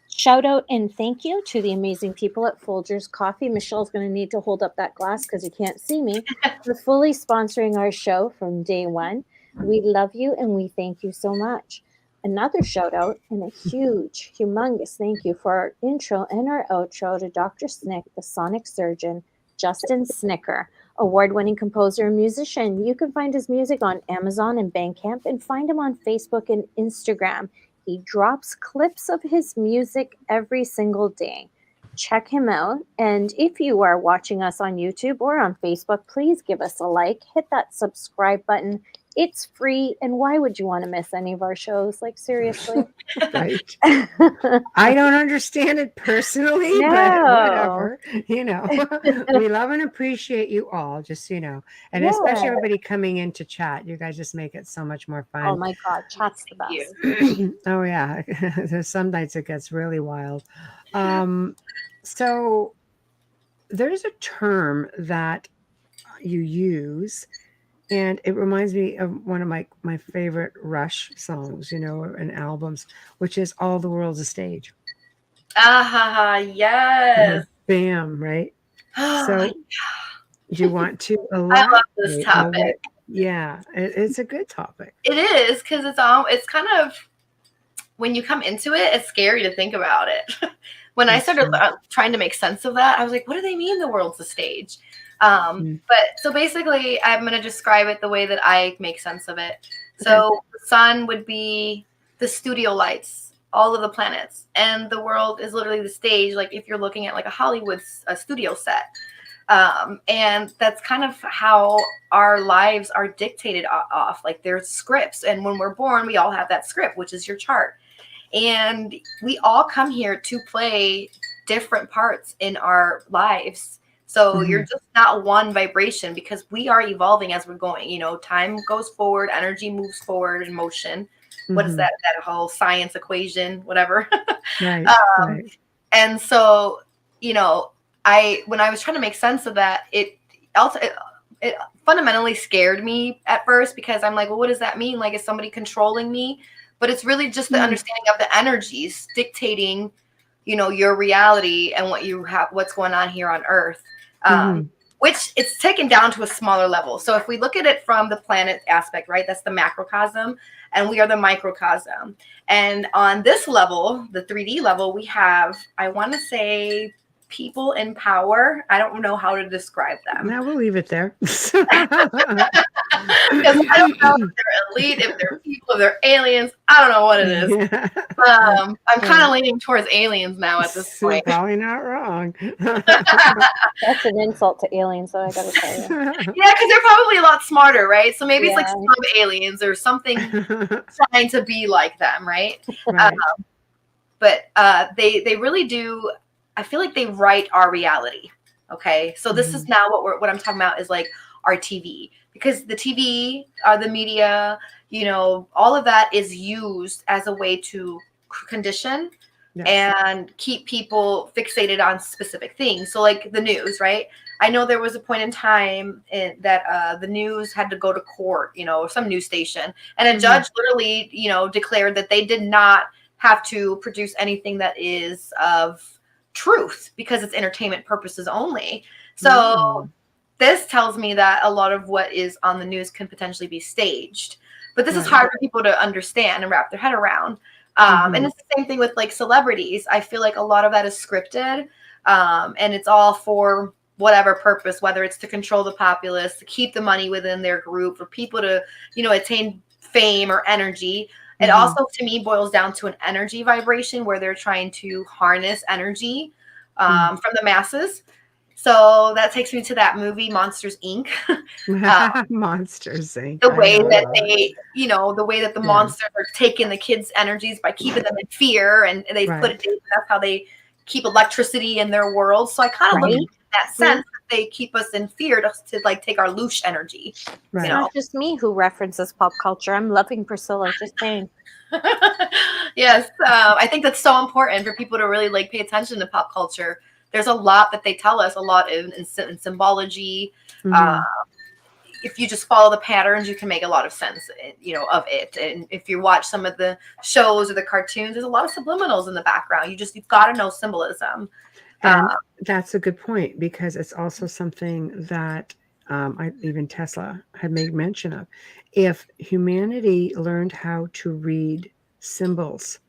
Shout out and thank you to the amazing people at Folgers Coffee. Michelle's going to need to hold up that glass because you can't see me. For fully sponsoring our show from day one. We love you and we thank you so much. Another shout out and a huge, humongous thank you for our intro and our outro to Dr. Snick, the sonic surgeon, Justin Snicker, award-winning composer and musician. You can find his music on Amazon and Bandcamp and find him on Facebook and Instagram. He drops clips of his music every single day. Check him out. And if you are watching us on YouTube or on Facebook, please give us a like. Hit that subscribe button. It's free. And why would you want to miss any of our shows? Like, seriously. Right. I don't understand it personally, but whatever. We love and appreciate you all, just, and especially everybody coming in to chat. You guys just make it so much more fun. Oh my God. Chat's the best. Oh yeah. There's some nights it gets really wild. So there's a term that you use, and it reminds me of one of my favorite Rush songs, and albums, which is All the World's a Stage. Yes. Bam, right? So do you want to I love this elaborate on what? topic. Yeah, it's a good topic. It is, because it's kind of, when you come into it, it's scary to think about it. When I started trying to make sense of that, I was like, what do they mean the world's a stage? But so basically, I'm going to describe it the way that I make sense of it. So the sun would be the studio lights, all of the planets, and the world is literally the stage. Like if you're looking at like a Hollywood studio set. And that's kind of how our lives are dictated off. Like there's scripts. And when we're born, we all have that script, which is your chart. And we all come here to play different parts in our lives. So you're just not one vibration, because we are evolving as we're going. You know, time goes forward, energy moves forward in motion. What is that whole science equation, whatever. Right. And so, you know, when I was trying to make sense of that, it fundamentally scared me at first, because I'm like, well, what does that mean? Like, is somebody controlling me? But it's really just the understanding of the energies dictating, you know, your reality and what's going on here on Earth, which it's taken down to a smaller level. So if we look at it from the planet aspect, right, that's the macrocosm, and we are the microcosm. And on this level, the 3D level, we have, I want to say, people in power. I don't know how to describe them. Now we'll leave it there. Because I don't know if they're elite, if they're people, if they're aliens. I don't know what it is. I'm kind of leaning towards aliens now at this point. Probably not wrong. That's an insult to aliens, so I gotta tell you. Yeah, because they're probably a lot smarter, right? So maybe it's like some aliens or something trying to be like them, right? But they really do. I feel like they write our reality. Okay, so this is now what I'm talking about is like our TV, because the TV, the media, you know, all of that is used as a way to condition and keep people fixated on specific things. So like the news, right? I know there was a point in time that the news had to go to court, you know, some news station, and a judge literally, you know, declared that they did not have to produce anything that is of truth, because it's entertainment purposes only. So this tells me that a lot of what is on the news can potentially be staged, but this is hard for people to understand and wrap their head around. And it's the same thing with like celebrities. I feel like a lot of that is scripted, and it's all for whatever purpose, whether it's to control the populace, to keep the money within their group, for people to, you know, attain fame or energy. It also, to me, boils down to an energy vibration where they're trying to harness energy from the masses. So that takes me to that movie, Monsters, Inc. Monsters, Inc. The way that they, you know, the way that the monsters are taking the kids' energies by keeping them in fear, and they put it, that's how they keep electricity in their world. So I kind of look at that sense that they keep us in fear to like take our loose energy. It's not just me who references pop culture. I'm loving Priscilla, just saying. Yes, I think that's so important for people to really like pay attention to pop culture. There's a lot that they tell us, a lot in symbology. If you just follow the patterns, you can make a lot of sense, you know, of it. And if you watch some of the shows or the cartoons, there's a lot of subliminals in the background. You've got to know symbolism. And that's a good point, because it's also something that even Tesla had made mention of. If humanity learned how to read symbols,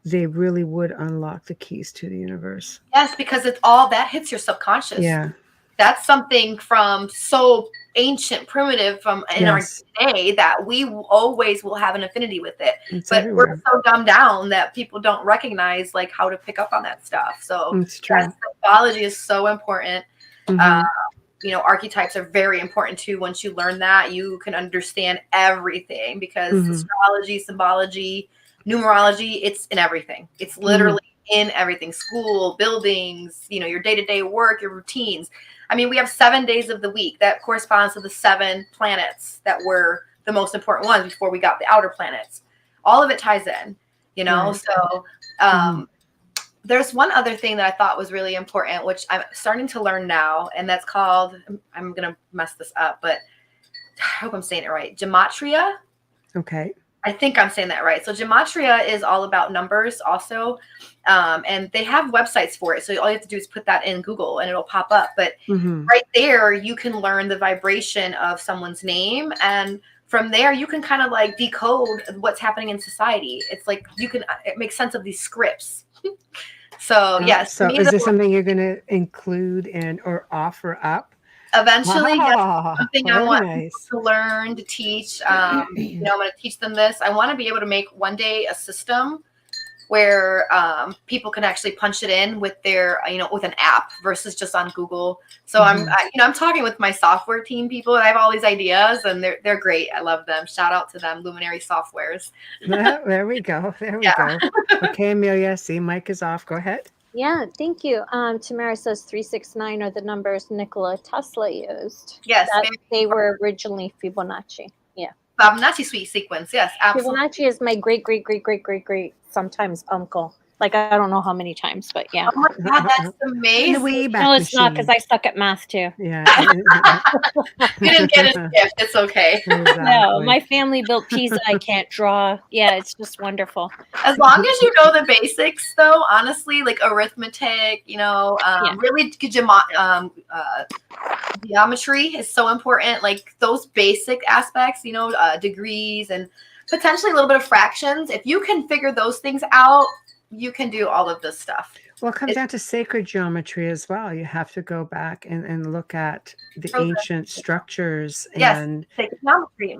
they really would unlock the keys to the universe. Yes, because it's all that hits your subconscious. Yeah. That's something from so ancient, primitive from in our day that we always will have an affinity with it. It's but everywhere. We're so dumbed down that people don't recognize like how to pick up on that stuff. So that symbology is so important. You know, archetypes are very important too. Once you learn that, you can understand everything, because astrology, symbology, numerology, it's in everything. It's literally in everything. School, buildings, you know, your day-to-day work, your routines. I mean, we have 7 days of the week that corresponds to the 7 planets that were the most important ones before we got the outer planets. All of it ties in, you know? So there's one other thing that I thought was really important, which I'm starting to learn now, and that's called, I'm going to mess this up, but I hope I'm saying it right, gematria. Okay. I think I'm saying that right. So gematria is all about numbers also. And they have websites for it. So all you have to do is put that in Google and it'll pop up. But right there, you can learn the vibration of someone's name. And from there, you can kind of like decode what's happening in society. It's like it makes sense of these scripts. So yes. So is this something you're going to include or offer up? Eventually, wow, something I want people to learn, to teach. I'm going to teach them this. I want to be able to make one day a system where people can actually punch it in with their, with an app versus just on Google. So I'm talking with my software team people. I have all these ideas, and they're great. I love them. Shout out to them, Luminary Softwares. There we go. There we go. Okay, Amelia. See, Mike is off. Go ahead. Yeah, thank you. Tamara says 369 are the numbers Nikola Tesla used. Yes. They were originally Fibonacci. Yeah. Fibonacci sequence. Yes, absolutely. Fibonacci is my great, sometimes uncle. Like, I don't know how many times, but yeah. Oh my God, that's amazing. No, it's not, because I suck at math too. Yeah. You didn't get his gift. It's okay. Exactly. No, my family built Pisa. I can't draw. Yeah, it's just wonderful. As long as you know the basics, though, honestly, like arithmetic, really geometry is so important. Like those basic aspects, degrees and potentially a little bit of fractions. If you can figure those things out, you can do all of this stuff. Well, it comes down to sacred geometry as well. You have to go back and look at the ancient structures and sacred geometry.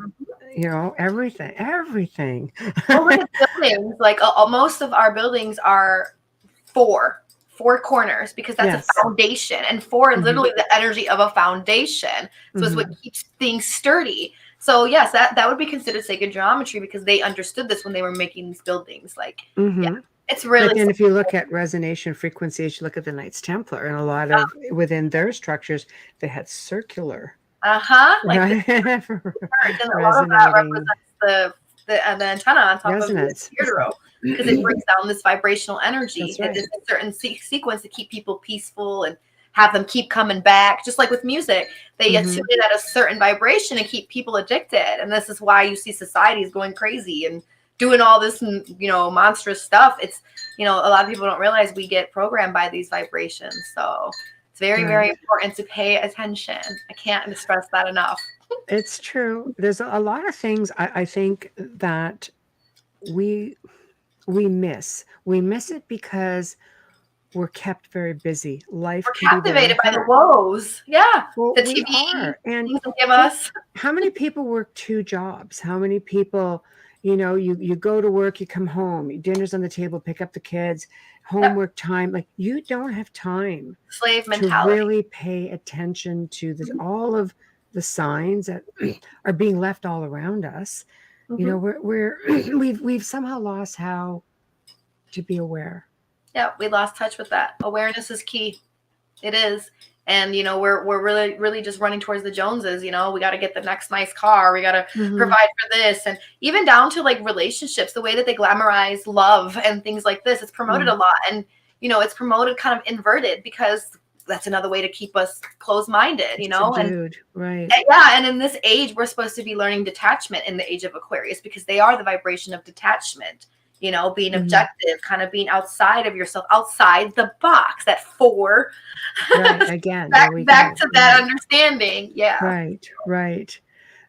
Everything. Well, look at buildings. Like most of our buildings are four corners, because that's a foundation, and four is literally the energy of a foundation. So it's what keeps things sturdy. So yes, that would be considered sacred geometry, because they understood this when they were making these buildings. Like, it's really. And if you look at resonation frequencies, you look at the Knights Templar, and a lot of within their structures, they had circular. Like right? and a lot of that represents the antenna on top resonance. Of the eardrum, because it brings down this vibrational energy. That's right. It's a certain sequence to keep people peaceful and have them keep coming back. Just like with music, they attune it at a certain vibration and keep people addicted. And this is why you see societies going crazy and doing all this, monstrous stuff. It's, a lot of people don't realize we get programmed by these vibrations. So it's very, very important to pay attention. I can't stress that enough. It's true. There's a lot of things I think that we miss. We miss it because we're kept very busy. Life we're captivated by the woes. Yeah. Well, the TV and give us. How many people work 2 jobs? How many people, you go to work, you come home, dinner's on the table, pick up the kids, homework time. Like, you don't have time slave mentality to really pay attention to all of the signs that are being left all around us. We've somehow lost how to be aware. Yeah, we lost touch with that. Awareness is key. It is. And, we're really, really just running towards the Joneses. We got to get the next nice car. We got to provide for this. And even down to like relationships, the way that they glamorize love and things like this, it's promoted a lot. And, it's promoted kind of inverted, because that's another way to keep us closed-minded, right. And in this age, we're supposed to be learning detachment in the age of Aquarius, because they are the vibration of detachment. Being objective, kind of being outside of yourself, outside the box, that 4. Right, again. back to that understanding. Yeah. Right.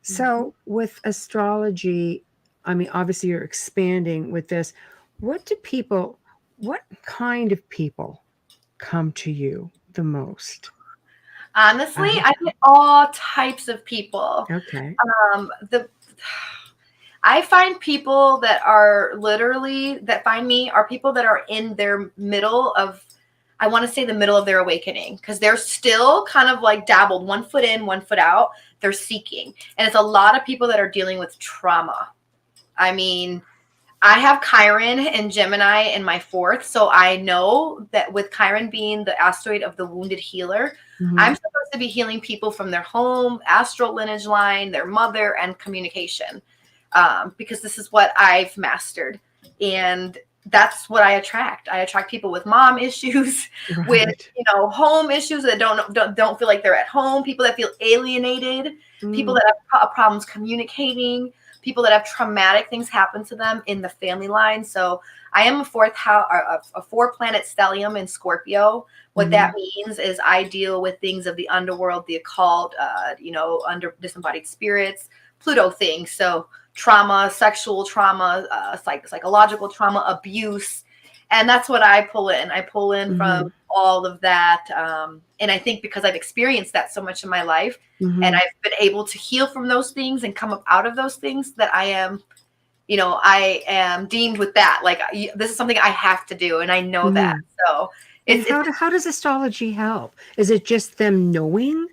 So with astrology, I mean, obviously you're expanding with this. What kind of people come to you the most? Honestly, I get all types of people. Okay. I find people that find me are people that are in their middle of, I want to say the middle of their awakening, because they're still kind of like dabbled, 1 foot in, 1 foot out. They're seeking. And it's a lot of people that are dealing with trauma. I mean, I have Chiron and Gemini in my 4th. So I know that with Chiron being the asteroid of the wounded healer, I'm supposed to be healing people from their home, astral lineage line, their mother, and communication. Because this is what I've mastered, and that's what I attract. I attract people with mom issues, with home issues that don't feel like they're at home. People that feel alienated, people that have problems communicating, people that have traumatic things happen to them in the family line. So I am a 4-planet stellium in Scorpio. What that means is I deal with things of the underworld, the occult, under disembodied spirits, Pluto things. So trauma, sexual trauma, psychological trauma, abuse. And that's what I pull in. I pull in from all of that. And I think because I've experienced that so much in my life and I've been able to heal from those things and come up out of those things, that I am deemed with that. Like, this is something I have to do. And I know that. So how does astrology help? Is it just them knowing?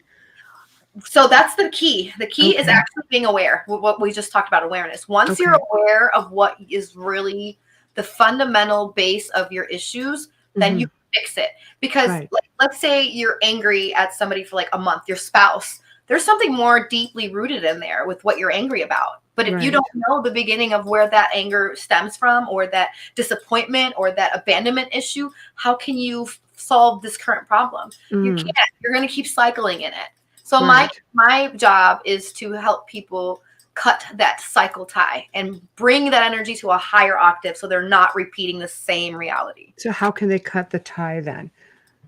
So that's the key. The key is actually being aware. What we just talked about, awareness. Once you're aware of what is really the fundamental base of your issues, then you fix it. Because let's say you're angry at somebody for like a month, your spouse. There's something more deeply rooted in there with what you're angry about. But if you don't know the beginning of where that anger stems from, or that disappointment or that abandonment issue, how can you solve this current problem? You can't. You're going to keep cycling in it. So my job is to help people cut that cycle tie and bring that energy to a higher octave so they're not repeating the same reality. So how can they cut the tie then?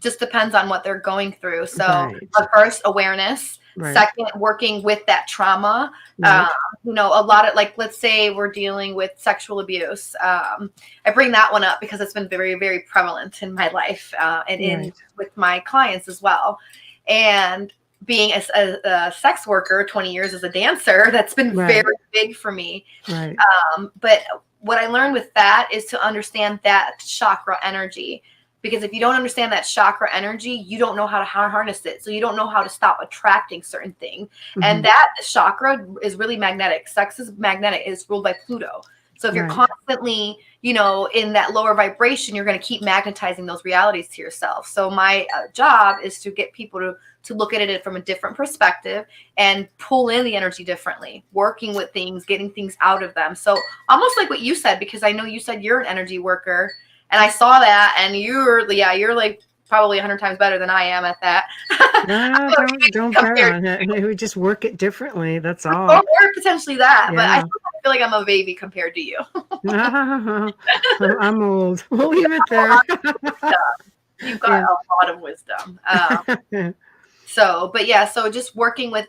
Just depends on what they're going through. So first, awareness. Second, working with that trauma. A lot of, like, let's say we're dealing with sexual abuse. I bring that one up because it's been very, very prevalent in my life and with my clients as well. And being a sex worker, 20 years as a dancer, that's been very big for me. But what I learned with that is to understand that chakra energy. Because if you don't understand that chakra energy, you don't know how to harness it. So you don't know how to stop attracting certain things. And that chakra is really magnetic. Sex is magnetic. It's ruled by Pluto. So if you're constantly, in that lower vibration, you're going to keep magnetizing those realities to yourself. So my job is to get people to look at it from a different perspective and pull in the energy differently, working with things, getting things out of them. So almost like what you said, because I know you said you're an energy worker. And I saw that, and you're like probably 100 times better than I am at that. No, don't brag on it. We just work it differently. That's all. Or potentially that, but I feel like I'm a baby compared to you. I'm old. We'll leave it there. You've got a lot of wisdom. So just working with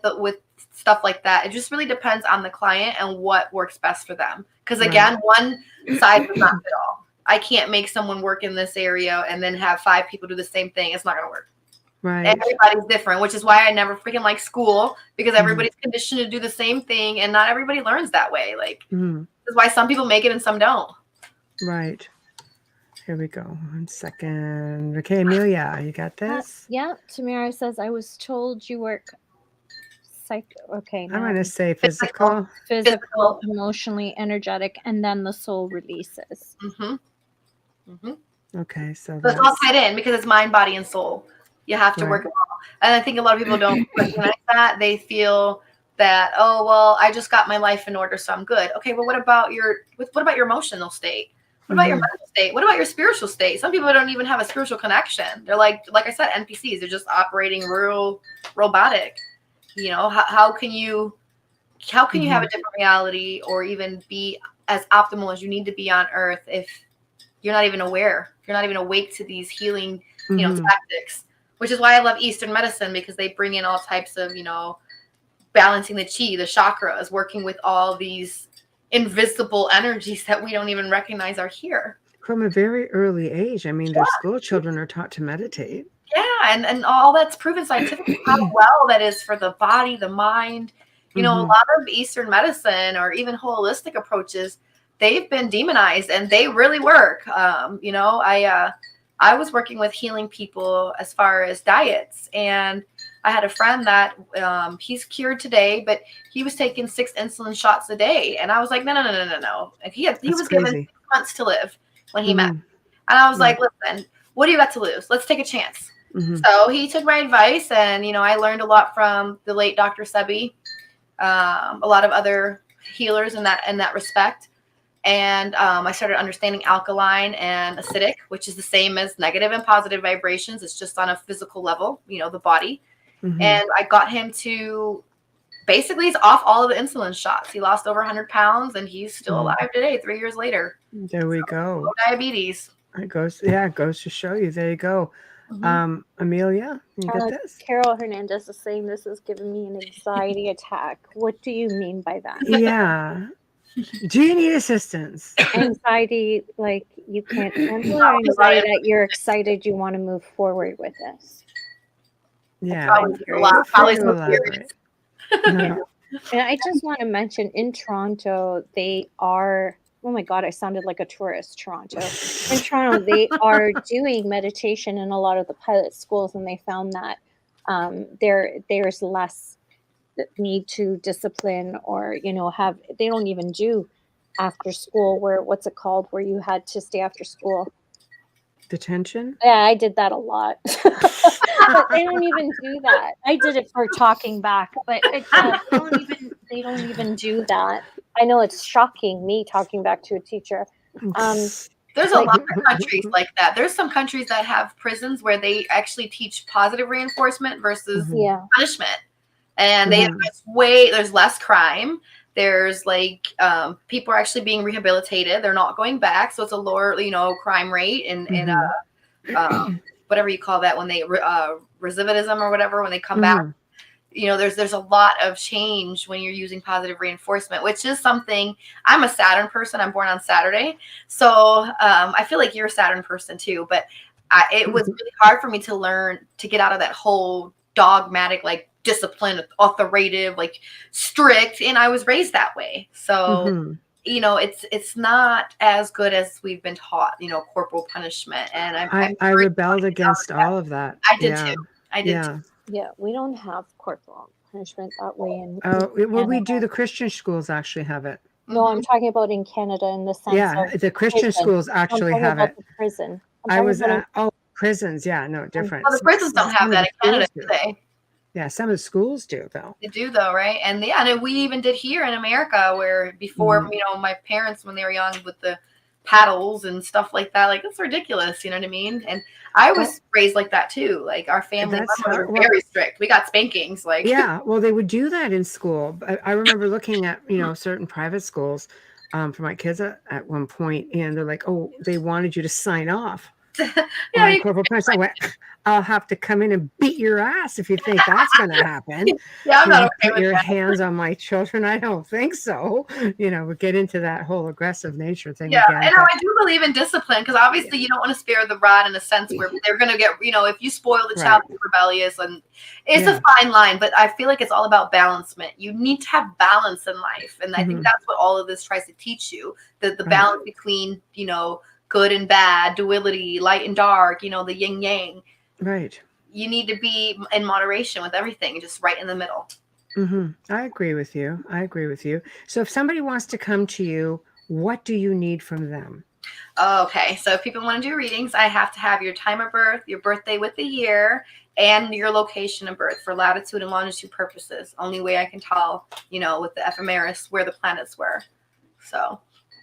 stuff like that. It just really depends on the client and what works best for them. Because again, one size does not fit all. I can't make someone work in this area and then have 5 people do the same thing. It's not going to work. Everybody's different, which is why I never freaking like school, because everybody's conditioned to do the same thing, and not everybody learns that way. Like, this is why some people make it and some don't. Right. Here we go. 1 second. Okay, Amelia, you got this? Tamara says, I was told you work I'm going to say physical, emotionally, energetic, and then the soul releases. Okay, so it's all tied in because it's mind, body, and soul. You have to work it all. And I think a lot of people don't recognize that. They feel that, oh, well, I just got my life in order, so I'm good. Okay, well, what about your emotional state? What about your mental state? What about your spiritual state? Some people don't even have a spiritual connection. They're like I said, NPCs. They're just operating real robotic. How can you have a different reality or even be as optimal as you need to be on Earth if you're not even aware? If you're not even awake to these healing, tactics, which is why I love Eastern medicine, because they bring in all types of, balancing the chi, the chakras, working with all these invisible energies that we don't even recognize are here. From a very early age. I mean, their school children are taught to meditate. Yeah, and all that's proven scientifically how well that is for the body, the mind. A lot of Eastern medicine or even holistic approaches, they've been demonized and they really work. I was working with healing people as far as diets, and I had a friend that he's cured today, but he was taking 6 insulin shots a day, and I was like, no. And he was given 6 months to live when he met, and I was like, listen, what do you got to lose? Let's take a chance. So he took my advice, and I learned a lot from the late Dr. Sebi, a lot of other healers in that respect. And I started understanding alkaline and acidic, which is the same as negative and positive vibrations. It's just on a physical level, the body. And I got him to basically he's off all of the insulin shots. He lost over 100 pounds and he's still Mhm. alive today, 3 years later. There we go. No diabetes. It goes to show you. There you go. Amelia, you get this? Carol Hernandez is saying this is giving me an anxiety attack. What do you mean by that? Yeah. Do you need assistance? Anxiety, like you can't handle, or anxiety that you're excited you want to move forward with this? Yeah. Probably some Elaborate. No. And I just want to mention in Toronto, they are, oh my God, I sounded like a tourist, Toronto. In Toronto, they are doing meditation in a lot of the pilot schools, and they found that there's less need to discipline or, they don't even do after school what's it called, where you had to stay after school. Detention? Yeah, I did that a lot. But they don't even do that. I did it for talking back, but they don't even do that. I know it's shocking, me talking back to a teacher. There's a lot of countries like that. There's some countries that have prisons where they actually teach positive reinforcement versus punishment. And there's less crime. There's like people are actually being rehabilitated. They're not going back. So it's a lower, crime rate and whatever you call that when they recidivism or whatever, when they come back. There's a lot of change when you're using positive reinforcement, which is something. I'm a Saturn person. I'm born on Saturday. So I feel like you're a Saturn person too. But it was really hard for me to learn to get out of that whole dogmatic, like discipline, authoritative, like strict. And I was raised that way. So, it's not as good as we've been taught, corporal punishment. And I rebelled against all of that. I did too. I did too. Yeah, we don't have corporal punishment that way. We do. The Christian schools actually have it. No, I'm talking about in Canada in the sense of the Christian schools actually have it. The prison. I was at prisons. Yeah, no, different. Well, the prisons don't have that in Canada, do they? Yeah, some of the schools do, though. They do, though, right? And and we even did here in America, where before, my parents, when they were young, with the paddles and stuff like that, like, that's ridiculous, you know what I mean? And I was raised like that too. Like, our family were very strict. We got spankings, like. Yeah, well, they would do that in school. I remember looking at certain private schools for my kids at one point, and they're like, oh, they wanted you to sign off. Corporal punishment. I went, I'll have to come in and beat your ass if you think that's going to happen. I'm not okay put with your that. hands on my children. I don't think so. We get into that whole aggressive nature thing. Yeah, again, and I do believe in discipline, because obviously you don't want to spare the rod in a sense where they're going to get, if you spoil the child, they're rebellious, and it's a fine line. But I feel like it's all about balancement. You need to have balance in life, and I think that's what all of this tries to teach you: the balance between good and bad, duality, light and dark, the yin yang. Right. You need to be in moderation with everything, just right in the middle. I agree with you. So if somebody wants to come to you, what do you need from them? Okay. So if people want to do readings, I have to have your time of birth, your birthday with the year, and your location of birth for latitude and longitude purposes. Only way I can tell, with the ephemeris where the planets were. So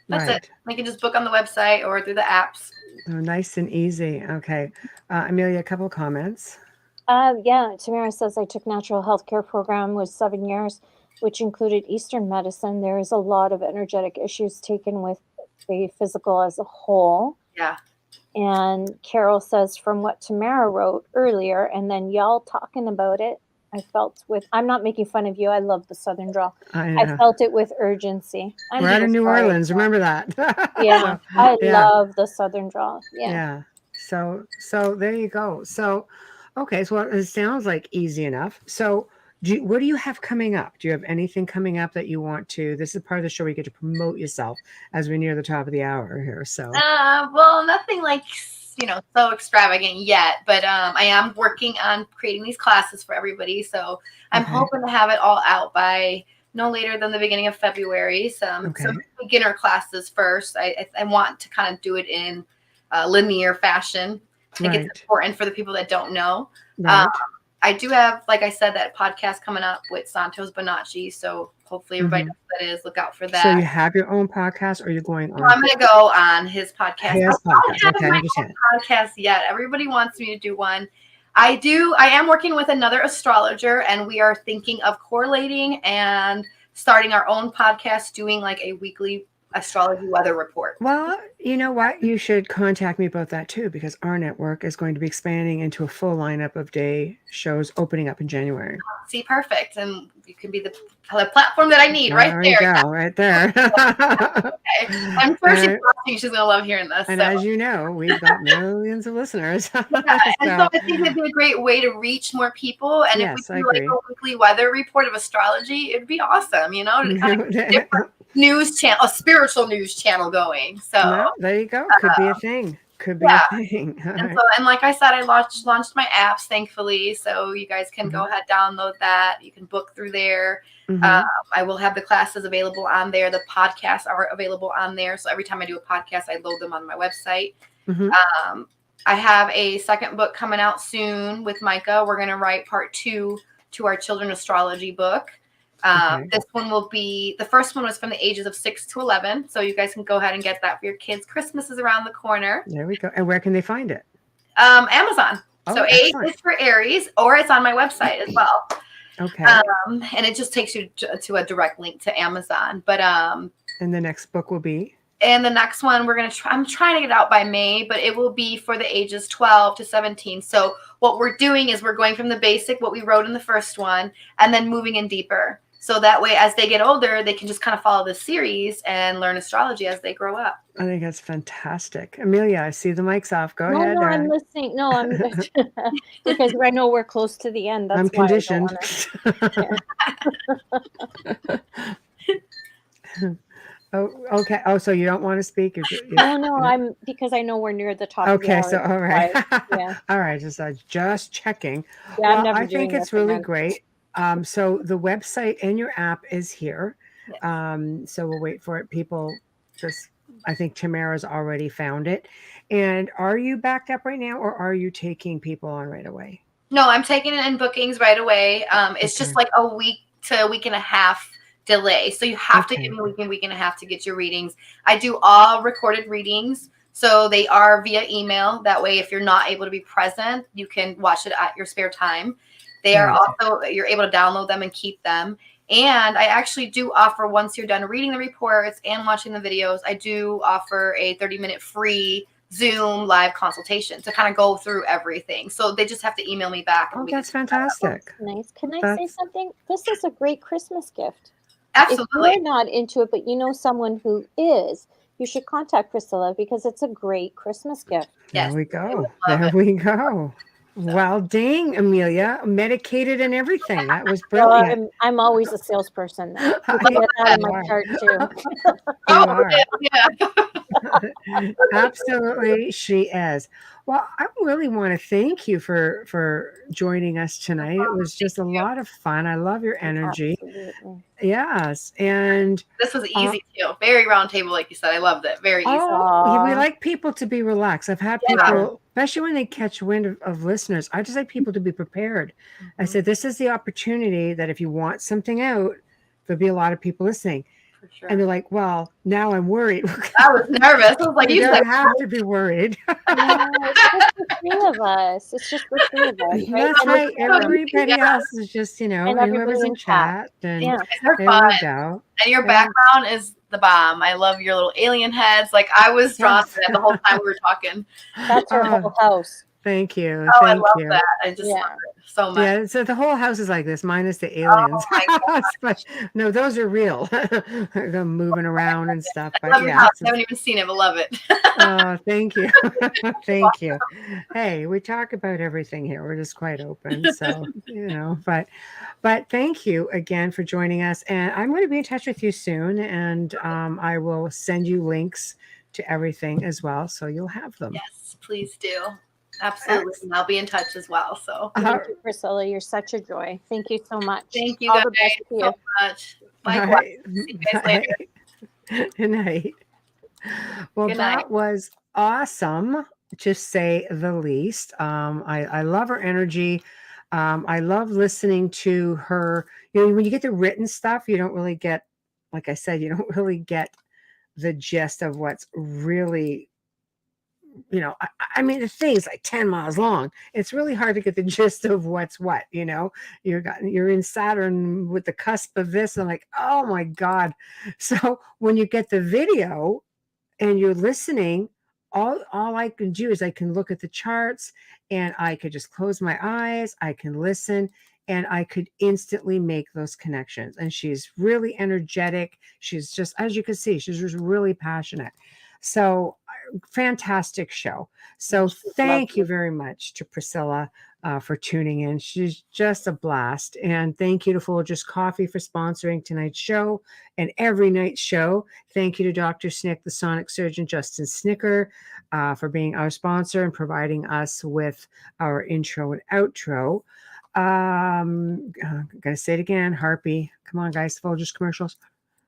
that's it. They can just book on the website or through the apps. Oh, nice and easy. Okay. Amelia, a couple of comments. Tamara says, I took natural healthcare program with 7 years, which included Eastern medicine. There is a lot of energetic issues taken with the physical as a whole. Yeah. And Carol says, from what Tamara wrote earlier, and then y'all talking about it, I'm not making fun of you. I love the Southern drawl. I felt it with urgency. We're out of New Orleans. Remember that. Yeah. I love the Southern drawl. Yeah. So there you go. So, okay. So it sounds like easy enough. So what do you have coming up? Do you have anything coming up that you want to, this is part of the show where you get to promote yourself as we near the top of the hour here. So, well, nothing like, so extravagant yet, but I am working on creating these classes for everybody. So I'm hoping to have it all out by no later than the beginning of February. So beginner classes first. I want to kind of do it in linear fashion. I think it's important for the people that don't know. I do have, like I said, that podcast coming up with Santos Bonacci. So hopefully everybody knows what that is. Look out for that. So you have your own podcast, or you're going on? No, I'm going to go on his podcast. His podcast. I don't have my own podcast yet. Everybody wants me to do one. I am working with another astrologer, and we are thinking of correlating and starting our own podcast, doing like a weekly astrology weather report. Well, you know what? You should contact me about that too, because our network is going to be expanding into a full lineup of day shows opening up in January. See, perfect. And you can be the platform that I need right There you there. go, right there. Okay. I'm sure she's watching. She's going to love hearing this. And as you know, we've got millions of listeners. Yeah, and so I think it'd be a great way to reach more people. And Yes, if we do like a weekly weather report of astrology, it'd be awesome, you know, to kind of different news channel, a spiritual news channel going. So well, there you go. Could be a thing. Could be yeah. a thing. And like I said, I launched my apps, thankfully. So you guys can go ahead, download that. You can book through there. I will have the classes available on there. The podcasts are available on there. So every time I do a podcast, I load them on my website. I have a second book coming out soon with Micah. We're going to write part 2 to our children astrology book. This one will be, the first one was from the ages of 6 to 11. So you guys can go ahead and get that for your kids. Christmas is around the corner. There we go. And where can they find it? Amazon. Oh, so excellent. A is for Aries, or it's on my website as well. Okay. And it just takes you to a direct link to Amazon. But and the next book will be? And the next one I'm trying to get it out by May, but it will be for the ages 12 to 17. So what we're doing is we're going from the basic, what we wrote in the first one, and then moving in deeper. So that way, as they get older, they can just kind of follow this series and learn astrology as they grow up. I think that's fantastic. Amelia, I see the mic's off. Go ahead. No, I'm listening. No, I'm because I know we're close to the end. That's I'm why conditioned. Oh, okay. Oh, so you don't want to speak? No, I'm because I know we're near the top. Okay, of the so hour. all right. Yeah. All right, just checking. Yeah, well, I think it's really great. So the website and your app is here. Yes. So we'll wait for it. People just, I think Tamara's already found it. And are you backed up right now, or are you taking people on right away? No, I'm taking it in bookings right away. It's just like a week to a week and a half delay. So you have to give me a week and a half to get your readings. I do all recorded readings. So they are via email. That way, if you're not able to be present, you can watch it at your spare time. They are also, you're able to download them and keep them. And I actually do offer, once you're done reading the reports and watching the videos, I do offer a 30-minute free Zoom live consultation to kind of go through everything. So they just have to email me back. Oh, that's fantastic. Nice. Can I say something? This is a great Christmas gift. Absolutely. If you're not into it, but you know someone who is, you should contact Priscilla because it's a great Christmas gift. There we go. There we go. Well, dang, Amelia, medicated and everything. That was brilliant. Well, I'm always a salesperson. You can get that in my chart too. You are. Absolutely, she is. Well, I really want to thank you for joining us tonight. It was just a lot of fun. I love your energy. Absolutely. Yes, and this was easy too. Very round table, like you said. I loved it. Very easy. We like people to be relaxed. I've had people, especially when they catch wind of listeners, I just like people to be prepared. I said, this is the opportunity that if you want something out, there'll be a lot of people listening. For sure. And they're like, well, now I'm worried. I was nervous. I was like, you don't have to be worried. No, it's just the three of us. It's just the three of us. Right? That's right. Everybody else is just, whoever's in chat. And they're fun. And your background is the bomb. I love your little alien heads. Like, I was drawn to that the whole time we were talking. That's our whole house. Thank you. Oh, Thank I love you. that. I just love it so much. Yeah, so the whole house is like this, minus the aliens. But no, those are real. They're moving around and stuff. But I haven't even seen it, but love it. Oh, thank you. Thank you. Hey, we talk about everything here. We're just quite open. So, but thank you again for joining us. And I'm going to be in touch with you soon. And I will send you links to everything as well. So you'll have them. Yes, please do. Absolutely. And I'll be in touch as well. So thank you, Priscilla. You're such a joy. Thank you so much. Thank you guys so much. Likewise. See you guys later. Good night. Well, that was awesome, to say the least. I love her energy. I love listening to her. When you get the written stuff, you don't really get, like I said, you don't really get the gist of what's really you know, I mean, the thing's like 10 miles long. It's really hard to get the gist of what's what, you know. You're in Saturn with the cusp of this. I'm like, oh my God. So when you get the video and you're listening, all I can do is I can look at the charts and I could just close my eyes, I can listen, and I could instantly make those connections. And she's really energetic. She's just, as you can see, she's just really passionate. So fantastic show. So thank you very much to Priscilla for tuning in. She's just a blast. And thank you to Folgers Coffee for sponsoring tonight's show and every night's show. Thank you to Dr. Snick, the sonic surgeon, Justin Snicker, for being our sponsor and providing us with our intro and outro. Gotta say it again, Harpy. Come on, guys, Folgers commercials.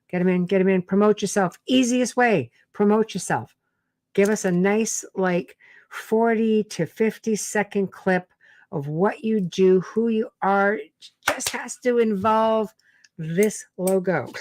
Get them in. Promote yourself. Easiest way, promote yourself. Give us a nice, like 40 to 50-second clip of what you do, who you are. It just has to involve this logo.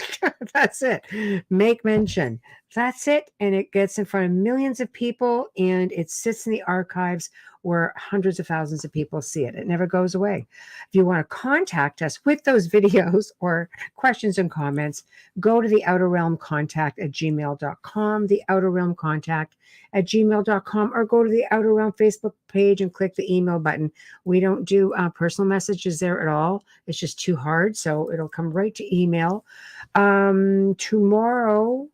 That's it. Make mention. That's it. And it gets in front of millions of people and it sits in the archives where hundreds of thousands of people see it. It never goes away. If you want to contact us with those videos or questions and comments, go to the Outer Realm Contact at gmail.com, the Outer Realm Contact at gmail.com, or go to the Outer Realm Facebook page and click the email button. We don't do personal messages there at all. It's just too hard. So it'll come right to email. Tomorrow,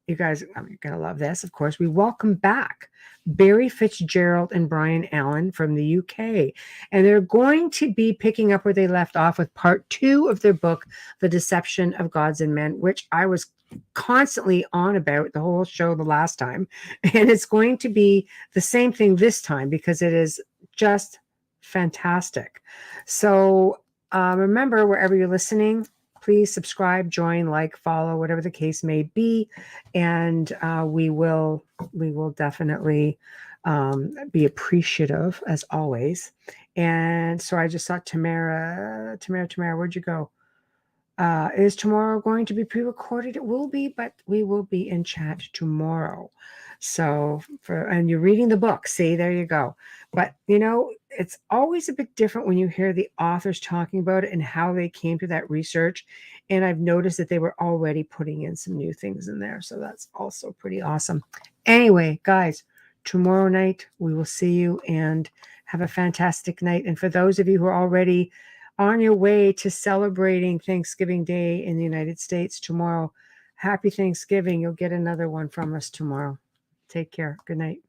you guys, you're going to love this. Of course, we welcome back Barry Fitzgerald and Brian Allen from the UK. And they're going to be picking up where they left off with part 2 of their book, The Deception of Gods and Men, which I was constantly on about the whole show the last time. And it's going to be the same thing this time because it is just fantastic. So remember, wherever you're listening, please subscribe, join, like, follow, whatever the case may be. And we will definitely be appreciative as always. And so I just saw Tamara, where'd you go? Is tomorrow going to be pre-recorded? It will be, but we will be in chat tomorrow. So and you're reading the book. See, there you go. But you know, it's always a bit different when you hear the authors talking about it and how they came to that research. And I've noticed that they were already putting in some new things in there. So that's also pretty awesome. Anyway, guys, tomorrow night we will see you and have a fantastic night. And for those of you who are already on your way to celebrating Thanksgiving Day in the United States tomorrow, happy Thanksgiving. You'll get another one from us tomorrow. Take care. Good night.